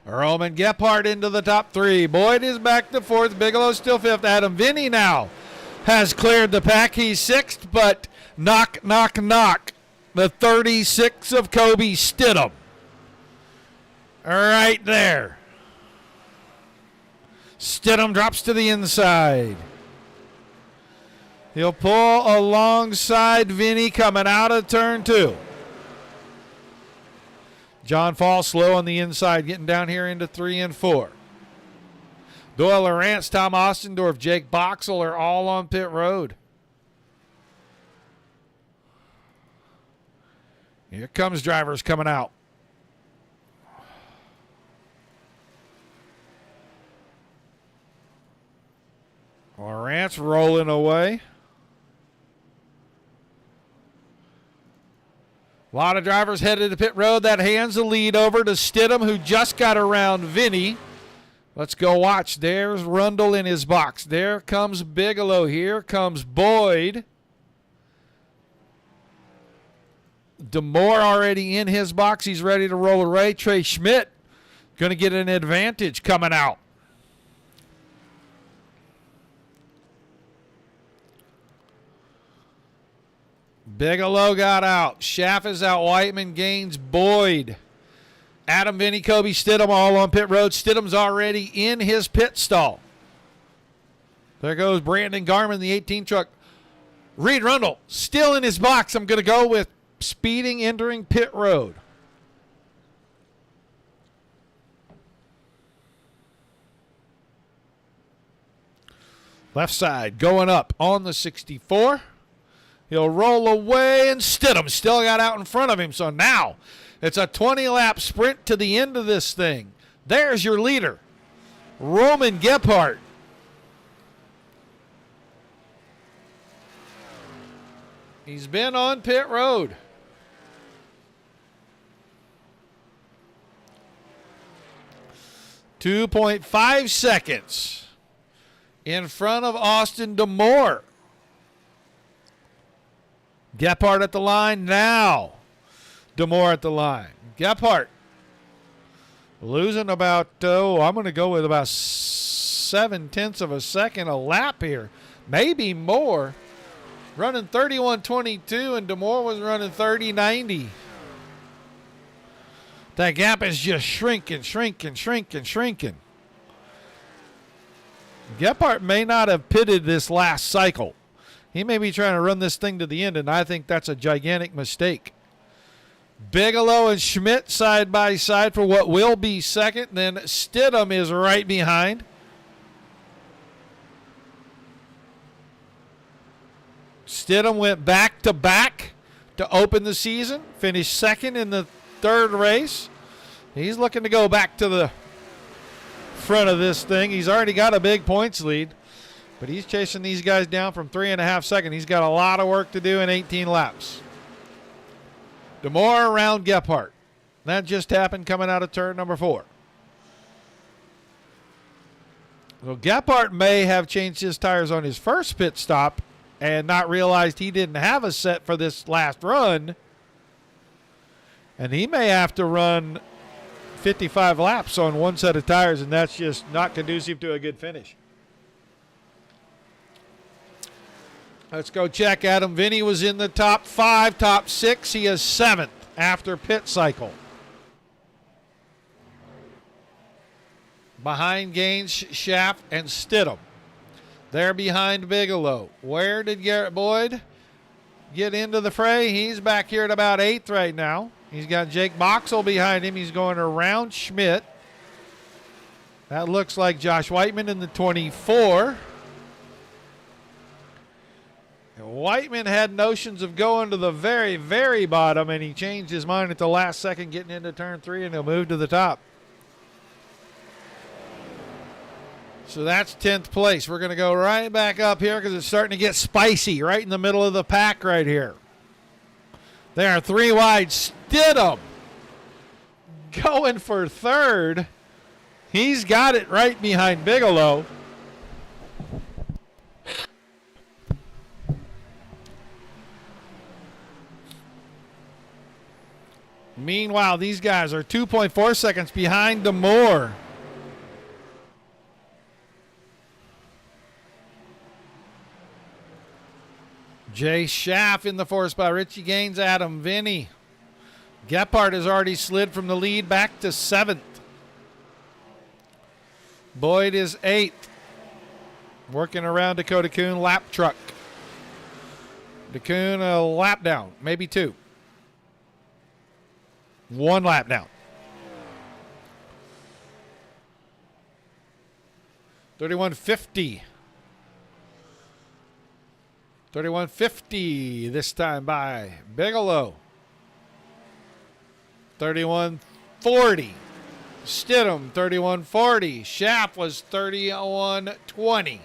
Roman Gephardt into the top 3. Boyd is back to 4th. Bigelow still 5th. Adam Vinny now has cleared the pack. He's 6th, but knock, knock, knock. The 36 of Kobe Stidham. Right there. Stidham drops to the inside. He'll pull alongside Vinny coming out of turn 2. John Fall slow on the inside, getting down here into 3 and 4. Doyle Lawrence, Tom Ostendorf, Jake Boxell are all on pit road. Here comes drivers coming out. Lawrence rolling away. A lot of drivers headed to pit road. That hands the lead over to Stidham, who just got around Vinny. Let's go watch. There's Rundle in his box. There comes Bigelow. Here comes Boyd. DeMore already in his box. He's ready to roll away. Trey Schmidt going to get an advantage coming out. Bigelow got out. Schaff is out. Whiteman, Gaines, Boyd. Adam, Vinny, Kobe, Stidham all on pit road. Stidham's already in his pit stall. There goes Brandon Garman, the 18 truck. Reed Rundle still in his box. I'm going to go with speeding entering pit road. Left side going up on the 64. He'll roll away, and Stidham still got out in front of him. So now it's a 20-lap sprint to the end of this thing. There's your leader, Roman Gephardt. He's been on pit road. .5 seconds in front of Austin DeMore. Gephardt at the line now. DeMore at the line. Gephardt losing about, I'm going to go with about 0.7 of a second a lap here. Maybe more. Running 31.22, and DeMore was running 30.90. That gap is just shrinking. Gephardt may not have pitted this last cycle. He may be trying to run this thing to the end, and I think that's a gigantic mistake. Bigelow and Schmidt side by side for what will be second. Then Stidham is right behind. Stidham went back to open the season, finished second in the third race. He's looking to go back to the front of this thing. He's already got a big points lead, but he's chasing these guys down from 3.5 seconds. He's got a lot of work to do in 18 laps. DeMore around Gephardt. That just happened coming out of turn number 4. So Gephardt may have changed his tires on his first pit stop and not realized he didn't have a set for this last run. And he may have to run 55 laps on one set of tires, and that's just not conducive to a good finish. Let's go check. Adam Vinny was in the top 5, top 6. He is 7th after pit cycle. Behind Gaines, Schaff, and Stidham. They're behind Bigelow. Where did Garrett Boyd get into the fray? He's back here at about 8th right now. He's got Jake Boxell behind him. He's going around Schmidt. That looks like Josh Whiteman in the 24. And Whiteman had notions of going to the very, very bottom, and he changed his mind at the last second getting into turn 3, and he'll move to the top. So that's 10th place. We're going to go right back up here because it's starting to get spicy right in the middle of the pack right here. They are 3 wide. Stidham going for 3rd. He's got it right behind Bigelow. Meanwhile, these guys are 2.4 seconds behind Demore. Jay Schaff in the 4 spot. Richie Gaines, Adam Vinny. Gephardt has already slid from the lead back to 7th. Boyd is 8th. Working around Dakota Kuhn, lap truck. DeKoon a lap down, maybe 2. 1 lap down. 31.50. 31.50 this time by Bigelow. 31.40. Stidham, 31.40. Schaff was 31.20.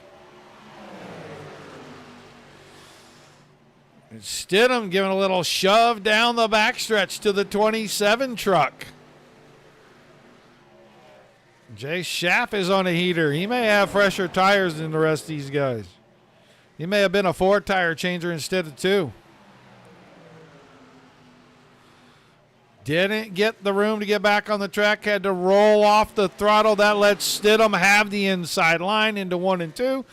And Stidham giving a little shove down the backstretch to the 27 truck. Jay Schaff is on a heater. He may have fresher tires than the rest of these guys. He may have been a 4-tire changer instead of 2. Didn't get the room to get back on the track. Had to roll off the throttle. That lets Stidham have the inside line into 1 and 2.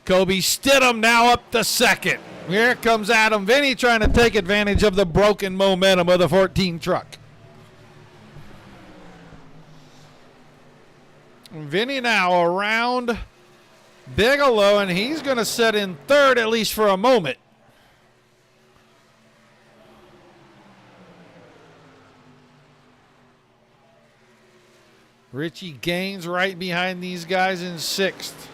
Kobe Stidham now up to 2nd. Here comes Adam Vinny trying to take advantage of the broken momentum of the 14 truck. Vinny now around Bigelow, and he's going to set in 3rd at least for a moment. Richie Gaines right behind these guys in 6th.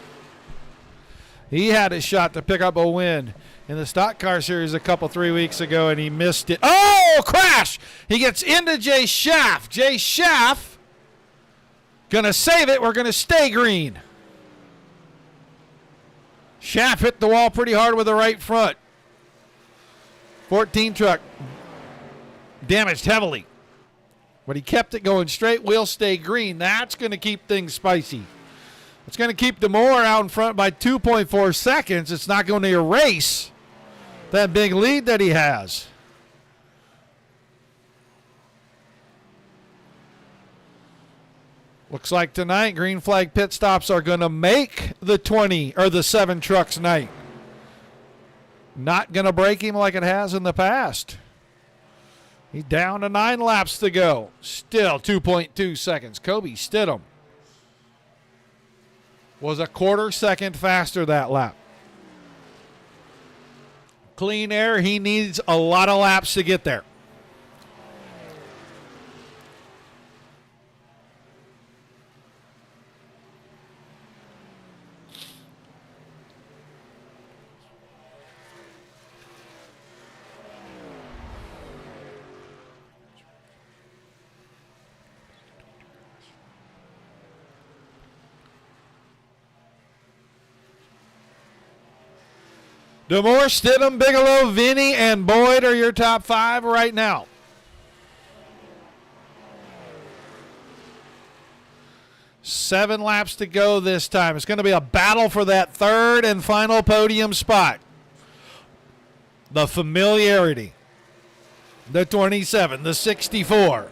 He had a shot to pick up a win in the Stock Car Series a couple 3 weeks ago, and he missed it. Oh, crash! He gets into Jay Schaff. Jay Schaff going to save it. We're going to stay green. Schaff hit the wall pretty hard with the right front. 14 truck damaged heavily. But he kept it going straight. We'll stay green. That's going to keep things spicy. It's going to keep Demore out in front by 2.4 seconds. It's not going to erase that big lead that he has. Looks like tonight green flag pit stops are going to make the 20 or the 7 trucks night. Not going to break him like it has in the past. He's down to 9 laps to go. Still 2.2 seconds. Kobe Stidham was a 1/4 second faster that lap. Clean air, he needs a lot of laps to get there. Demore, Stidham, Bigelow, Vinny, and Boyd are your top 5 right now. 7 laps to go this time. It's going to be a battle for that third and final podium spot. The familiarity. The 27, the 64.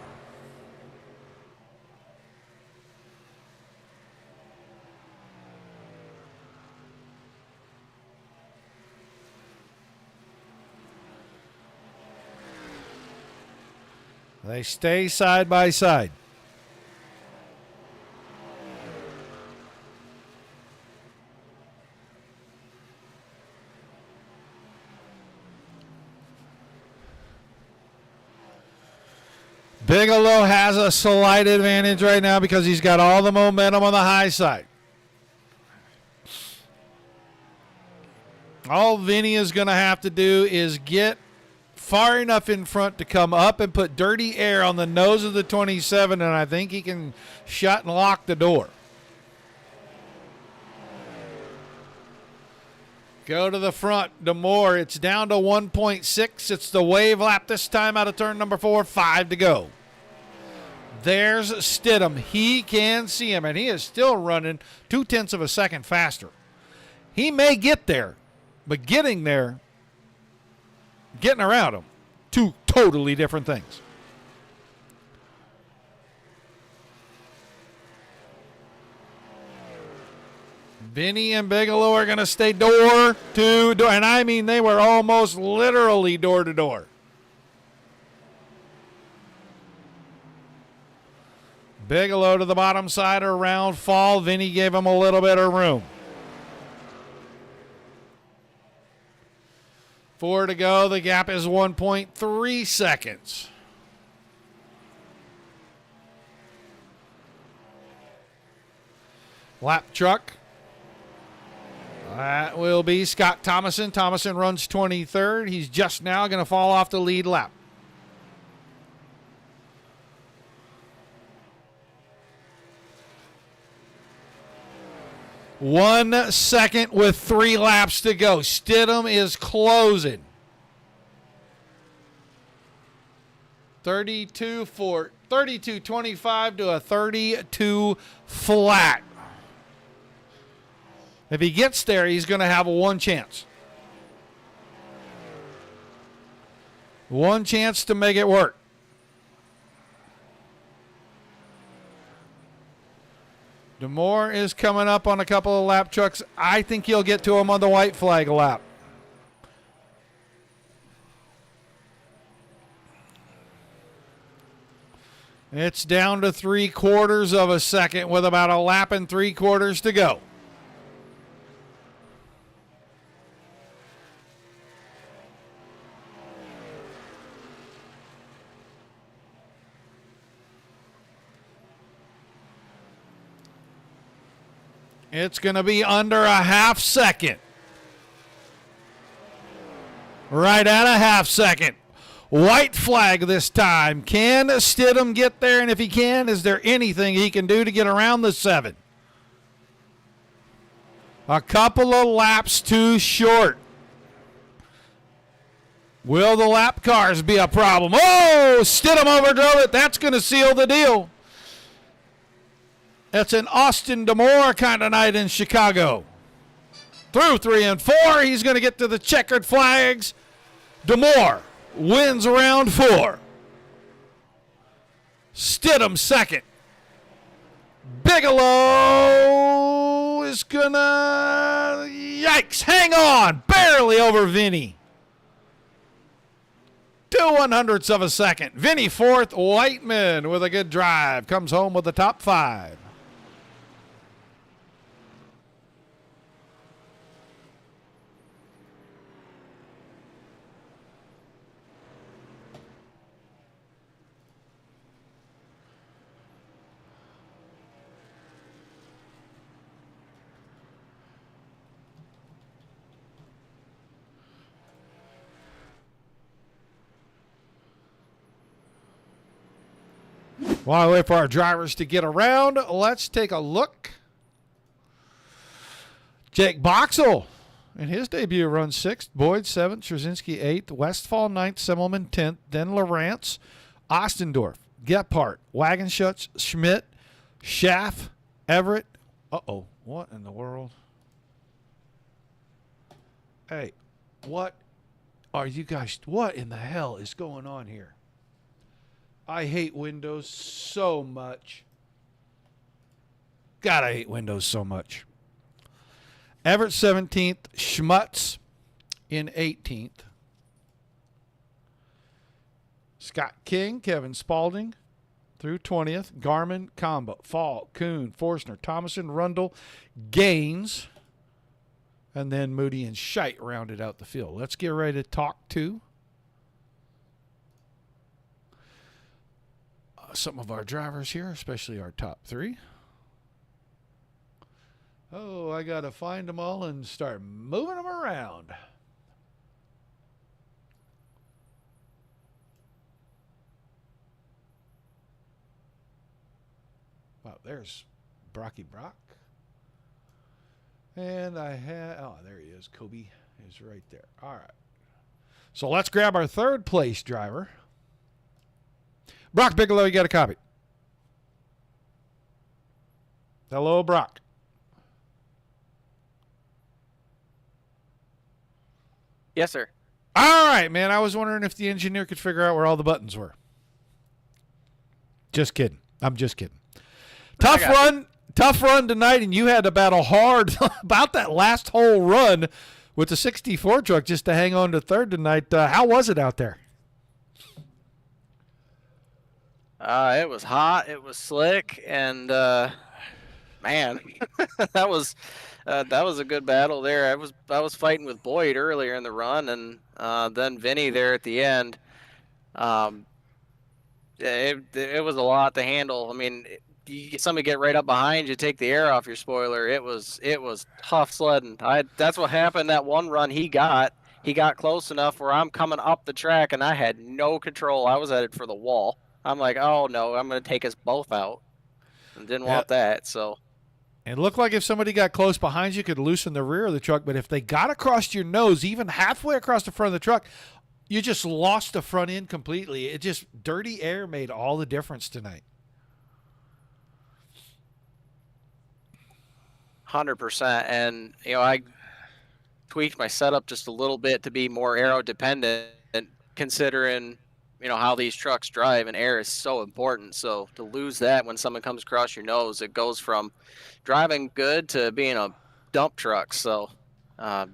They stay side by side. Bigelow has a slight advantage right now because he's got all the momentum on the high side. All Vinny is going to have to do is get far enough in front to come up and put dirty air on the nose of the 27, and I think he can shut and lock the door. Go to the front. DeMoore, it's down to 1.6. It's the wave lap this time out of turn number 4. 5 to go. There's Stidham. He can see him, and he is still running 0.2 of a second faster. He may get there, but getting there, getting around him, 2 totally different things. Vinny and Bigelow are going to stay door to door, and I mean they were almost literally door to door. Bigelow to the bottom side around fall. Vinny gave him a little bit of room. 4 to go. The gap is 1.3 seconds. Lap truck. That will be Scott Thomason. Thomason runs 23rd. He's just now going to fall off the lead lap. One second with 3 laps to go. Stidham is closing. 32.25 to a 32 flat. If he gets there, he's going to have one chance. One chance to make it work. DeMoore is coming up on a couple of lap trucks. I think he'll get to him on the white flag lap. It's down to 3/4 of a second with about a lap and 3/4 to go. It's going to be under a half second. Right at a half second. White flag this time. Can Stidham get there? And if he can, is there anything he can do to get around the 7? A couple of laps too short. Will the lap cars be a problem? Oh, Stidham overdrove it. That's going to seal the deal. It's an Austin DeMoore kind of night in Chicago. Through 3 and 4, he's going to get to the checkered flags. DeMoore wins round 4. Stidham second. Bigelow is going to, yikes, hang on, barely over Vinny. 2/100ths of a second. Vinny fourth. Whiteman with a good drive comes home with the top 5. While we wait for our drivers to get around, let's take a look. Jake Boxell in his debut runs 6th, Boyd 7th, Trzynski 8th, Westfall 9th, Semmelman 10th, then Lawrence, Ostendorf, Gephardt, Wagenschutz, Schmidt, Schaff, Everett. Uh-oh. What in the world? Hey, what are you guys? What in the hell is going on here? I hate Windows so much. God, I hate Windows so much. Everett 17th. Schmutz in 18th. Scott King, Kevin Spaulding through 20th. Garmin, Combo, Fall, Kuhn, Forstner, Thomason, Rundle, Gaines, and then Moody and Scheidt rounded out the field. Let's get ready to talk to some of our drivers here, especially our top three. Oh, I got to find them all and start moving them around. Wow, there's Brocky Brock. And I had, oh, there he is. Kobe is right there. All right. So let's grab our third place driver. Brock Bigelow, you got a copy. Hello, Brock. Yes, sir. All right, man. I was wondering if the engineer could figure out where all the buttons were. Just kidding. I'm just kidding. Tough run tonight, and you had to battle hard about that last whole run with the 64 truck just to hang on to third tonight. How was it out there? It was hot. It was slick, and man, that was a good battle there. I was fighting with Boyd earlier in the run, and then Vinny there at the end. It was a lot to handle. I mean, you get somebody get right up behind you, take the air off your spoiler. It was tough sledding. That's what happened that one run he got close enough where I'm coming up the track and I had no control. I was headed for the wall. I'm like, oh no, I'm going to take us both out. And didn't want that. So it looked like if somebody got close behind you, could loosen the rear of the truck. But if they got across your nose, even halfway across the front of the truck, you just lost the front end completely. It just, dirty air made all the difference tonight. 100%. And, I tweaked my setup just a little bit to be more aero dependent, considering, how these trucks drive, and air is so important. So to lose that when someone comes across your nose, it goes from driving good to being a dump truck. So, yeah,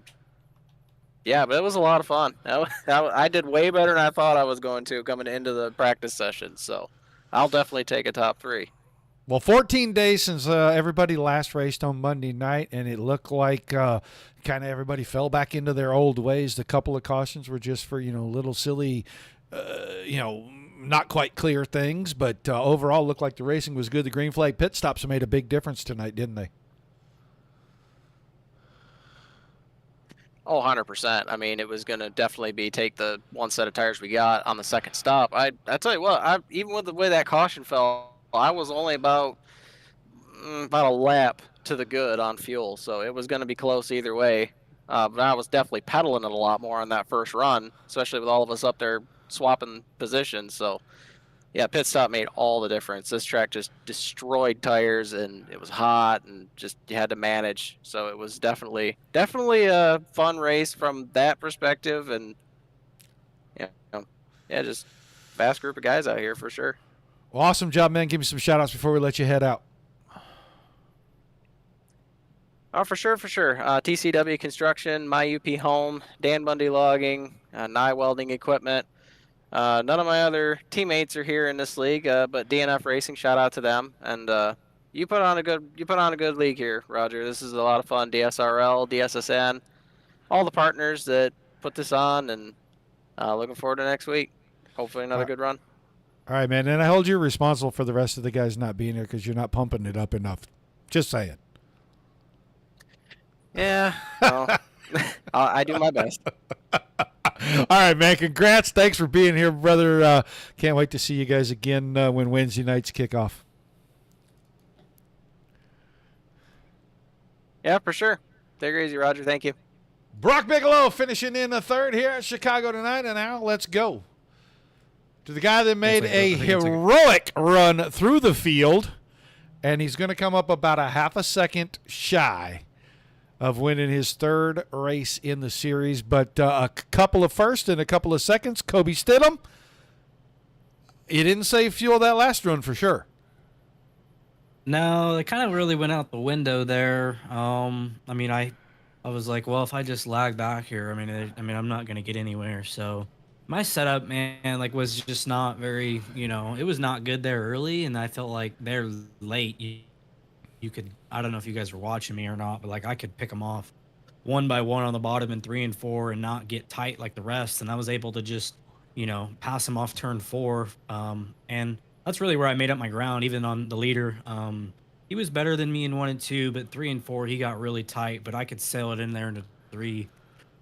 but it was a lot of fun. I did way better than I thought I was going to coming into the practice session. So I'll definitely take a top 3. Well, 14 days since everybody last raced on Monday night, and it looked like kind of everybody fell back into their old ways. The couple of cautions were just for, little silly, not quite clear things, but overall looked like the racing was good. The green flag pit stops made a big difference tonight, didn't they? Oh, 100%. I mean, it was going to definitely be take the one set of tires we got on the second stop. I tell you what, even with the way that caution fell, I was only about a lap to the good on fuel, so it was going to be close either way. But I was definitely pedaling it a lot more on that first run, especially with all of us up there swapping positions. So, yeah, pit stop made all the difference. This track just destroyed tires, and it was hot, and just you had to manage. So it was definitely a fun race from that perspective, and just fast group of guys out here for sure. Well, awesome job, man. Give me some shout-outs before we let you head out. Oh, for sure. TCW Construction, My UP Home, Dan Bundy Logging, Nye Welding Equipment. None of my other teammates are here in this league, but DNF Racing, shout out to them. And you put on a good league here, Roger. This is a lot of fun. DSRL, DSSN, all the partners that put this on, and looking forward to next week. Hopefully another good run. All right, man. And I hold you responsible for the rest of the guys not being here because you're not pumping it up enough. Just saying. Yeah, well, I do my best. All right, man. Congrats. Thanks for being here, brother. Can't wait to see you guys again when Wednesday nights kick off. Yeah, for sure. Take it easy, Roger. Thank you. Brock Bigelow finishing in the third here at Chicago tonight. And now let's go to the guy that made a heroic run through the field and he's going to come up about a half a second shy of winning his third race in the series. But a couple of first and a couple of seconds, Kobe Stidham. He didn't save fuel that last run for sure. No, it kind of really went out the window there. I mean, I was like, well, if I just lag back here, I'm not gonna get anywhere. So my setup, man, like was just not very, it was not good there early, and I felt like they're late. You could, I don't know if you guys were watching me or not, but like I could pick them off one by one on the bottom in 3 and 4 and not get tight like the rest, and I was able to just, pass them off turn 4, and that's really where I made up my ground, even on the leader. He was better than me in 1 and 2, but 3 and 4, he got really tight, but I could sail it in there into 3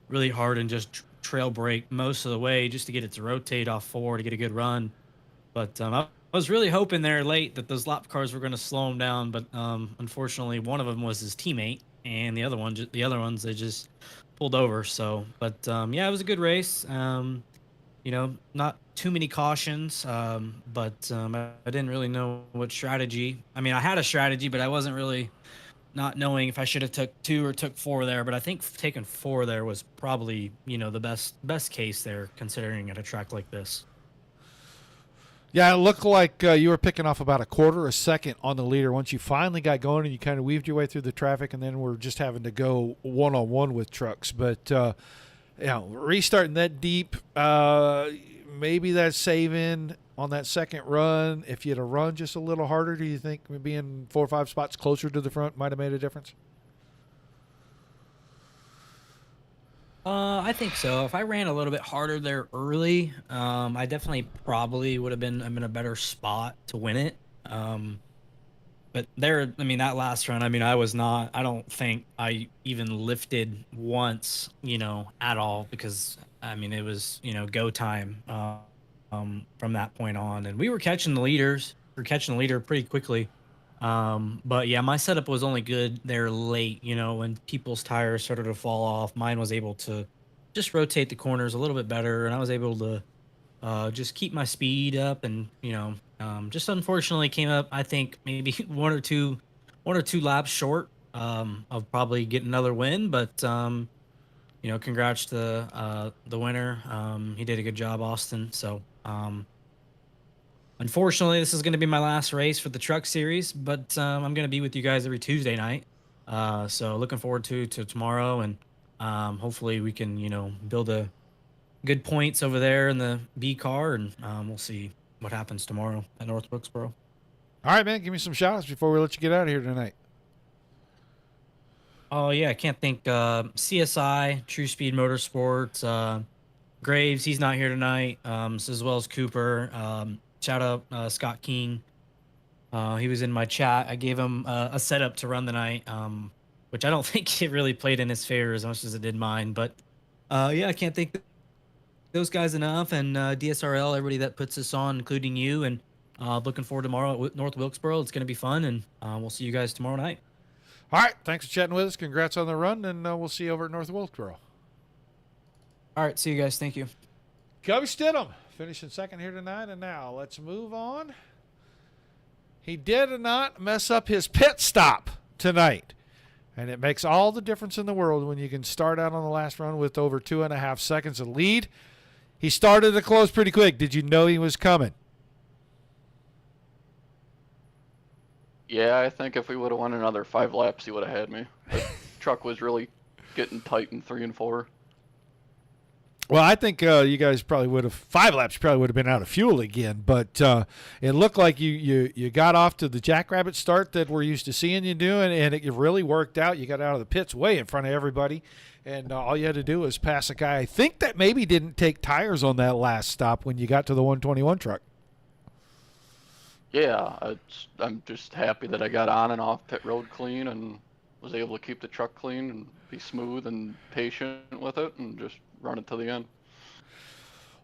really hard and just trail brake most of the way just to get it to rotate off 4 to get a good run. But I was really hoping there late that those lap cars were going to slow him down, but unfortunately, one of them was his teammate, and the other ones, they just pulled over. So, but yeah, it was a good race. Not too many cautions, but I didn't really know what strategy. I mean, I had a strategy, but I wasn't really not knowing if I should have took 2 or took 4 there. But I think taking 4 there was probably, the best case there, considering at a track like this. Yeah, it looked like you were picking off about a quarter a second on the leader once you finally got going and you kind of weaved your way through the traffic, and then we're just having to go one-on-one with trucks. But restarting that deep, maybe that's saving on that second run. If you'd have run just a little harder, do you think being 4 or 5 spots closer to the front might have made a difference? I think so. If I ran a little bit harder there early, I definitely probably would have been in a better spot to win it. But there, that last run, I don't think I even lifted once, at all, because, it was, go time from that point on. And we were catching the leaders. We were catching the leader pretty quickly. But yeah, my setup was only good there late, when people's tires started to fall off. Mine was able to just rotate the corners a little bit better, and I was able to just keep my speed up, and just unfortunately came up, I think maybe one or two laps short of probably getting another win. But congrats to the winner. He did a good job, Austin. So unfortunately, this is going to be my last race for the truck series, but I'm going to be with you guys every Tuesday night. So looking forward to tomorrow, and hopefully we can, build a good points over there in the B car, and we'll see what happens tomorrow at North Wilkesboro. All right, man, give me some shout-outs before we let you get out of here tonight. Oh, yeah, I can't think. CSI, True Speed Motorsports, Graves, he's not here tonight, as well as Cooper. Shout out Scott King. He was in my chat. I gave him a setup to run the night, which I don't think it really played in his favor as much as it did mine. But yeah, I can't thank those guys enough, and DSRL, everybody that puts this on, including you. And looking forward to tomorrow at North Wilkesboro. It's going to be fun, and we'll see you guys tomorrow night. All right, thanks for chatting with us. Congrats on the run, and we'll see you over at North Wilkesboro. All right, see you guys. Thank you. Kobe Stidham finishing second here tonight, and now let's move on. He did not mess up his pit stop tonight, and it makes all the difference in the world when you can start out on the last run with over 2.5 seconds of lead. He started to close pretty quick. Did you know he was coming? Yeah, I think if we would have won another 5 laps, he would have had me. The truck was really getting tight in 3 and 4. Well, I think you guys probably would have 5 laps. You probably would have been out of fuel again. But it looked like you got off to the jackrabbit start that we're used to seeing you doing, and it really worked out. You got out of the pits way in front of everybody, and all you had to do was pass a guy. I think that maybe didn't take tires on that last stop when you got to the 121 truck. Yeah, I'm just happy that I got on and off pit road clean and was able to keep the truck clean and be smooth and patient with it and just run it to the end.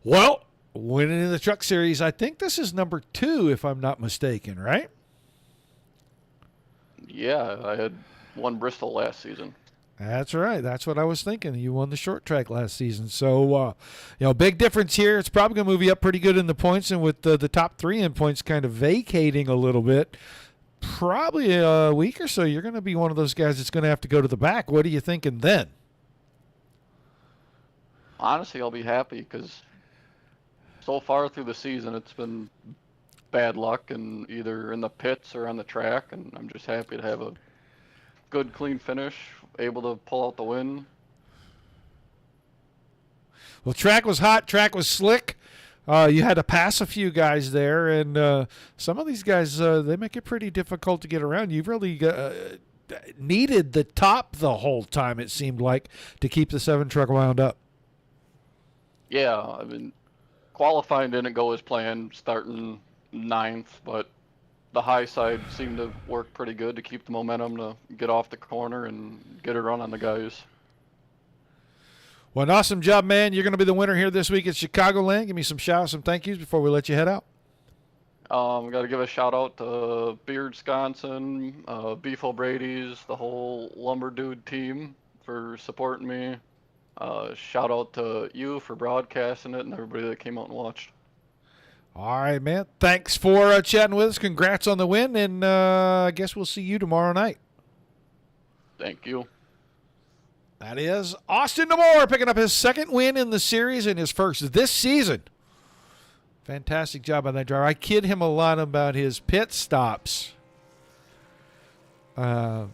Well, winning in the truck series, I think this is number 2, if I'm not mistaken, right? Yeah, I had won Bristol last season. That's right. That's what I was thinking. You won the short track last season. So, big difference here. It's probably going to move you up pretty good in the points, and with the top 3 in points kind of vacating a little bit, probably a week or so, you're going to be one of those guys that's going to have to go to the back. What are you thinking then? Honestly, I'll be happy because so far through the season, it's been bad luck and either in the pits or on the track, and I'm just happy to have a good, clean finish, able to pull out the win. Well, track was hot, track was slick. You had to pass a few guys there, and some of these guys, they make it pretty difficult to get around. You really needed the top the whole time, it seemed like, to keep the 7 truck wound up. Yeah, I mean, qualifying didn't go as planned, starting 9th, but the high side seemed to work pretty good to keep the momentum to get off the corner and get a run on the guys. Well, an awesome job, man. You're going to be the winner here this week at Chicagoland. Give me some shout-outs, some thank yous before we let you head out. Got to give a shout out to Beard Sconson, Beef O'Brady's, the whole Lumber Dude team for supporting me. Shout out to you for broadcasting it and everybody that came out and watched. All right, man. Thanks for chatting with us. Congrats on the win, and I guess we'll see you tomorrow night. Thank you. That is Austin DeMore picking up his 2nd win in the series and his 1st this season. Fantastic job on that driver. I kid him a lot about his pit stops. But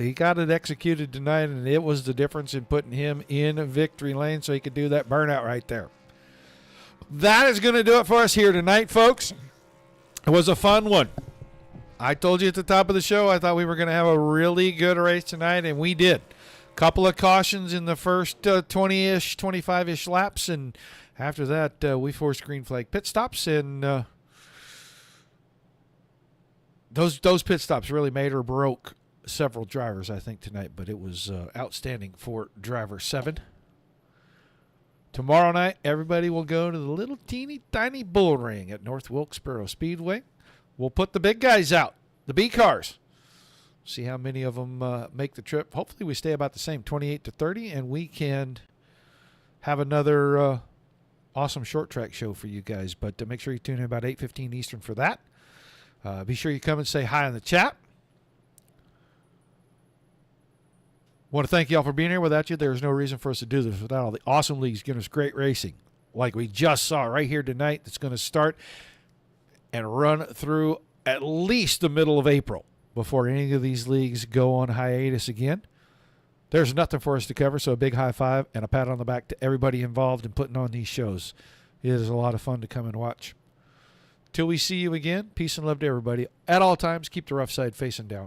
he got it executed tonight, and it was the difference in putting him in victory lane so he could do that burnout right there. That is going to do it for us here tonight, folks. It was a fun one. I told you at the top of the show I thought we were going to have a really good race tonight, and we did. Couple of cautions in the first 20-ish, 25-ish laps, and after that we forced green flag pit stops, and those pit stops really made or broke several drivers, I think, tonight, but it was outstanding for driver 7. Tomorrow night, everybody will go to the little teeny tiny bull ring at North Wilkesboro Speedway. We'll put the big guys out, the B cars. See how many of them make the trip. Hopefully we stay about the same, 28 to 30, and we can have another awesome short track show for you guys. But make sure you tune in about 8:15 Eastern for that. Be sure you come and say hi in the chat. Want to thank you all for being here. Without you, there's no reason for us to do this. Without all the awesome leagues giving us great racing like we just saw right here tonight. That's going to start and run through at least the middle of April before any of these leagues go on hiatus again. There's nothing for us to cover, so a big high five and a pat on the back to everybody involved in putting on these shows. It is a lot of fun to come and watch. Till we see you again, peace and love to everybody. At all times, keep the rough side facing down.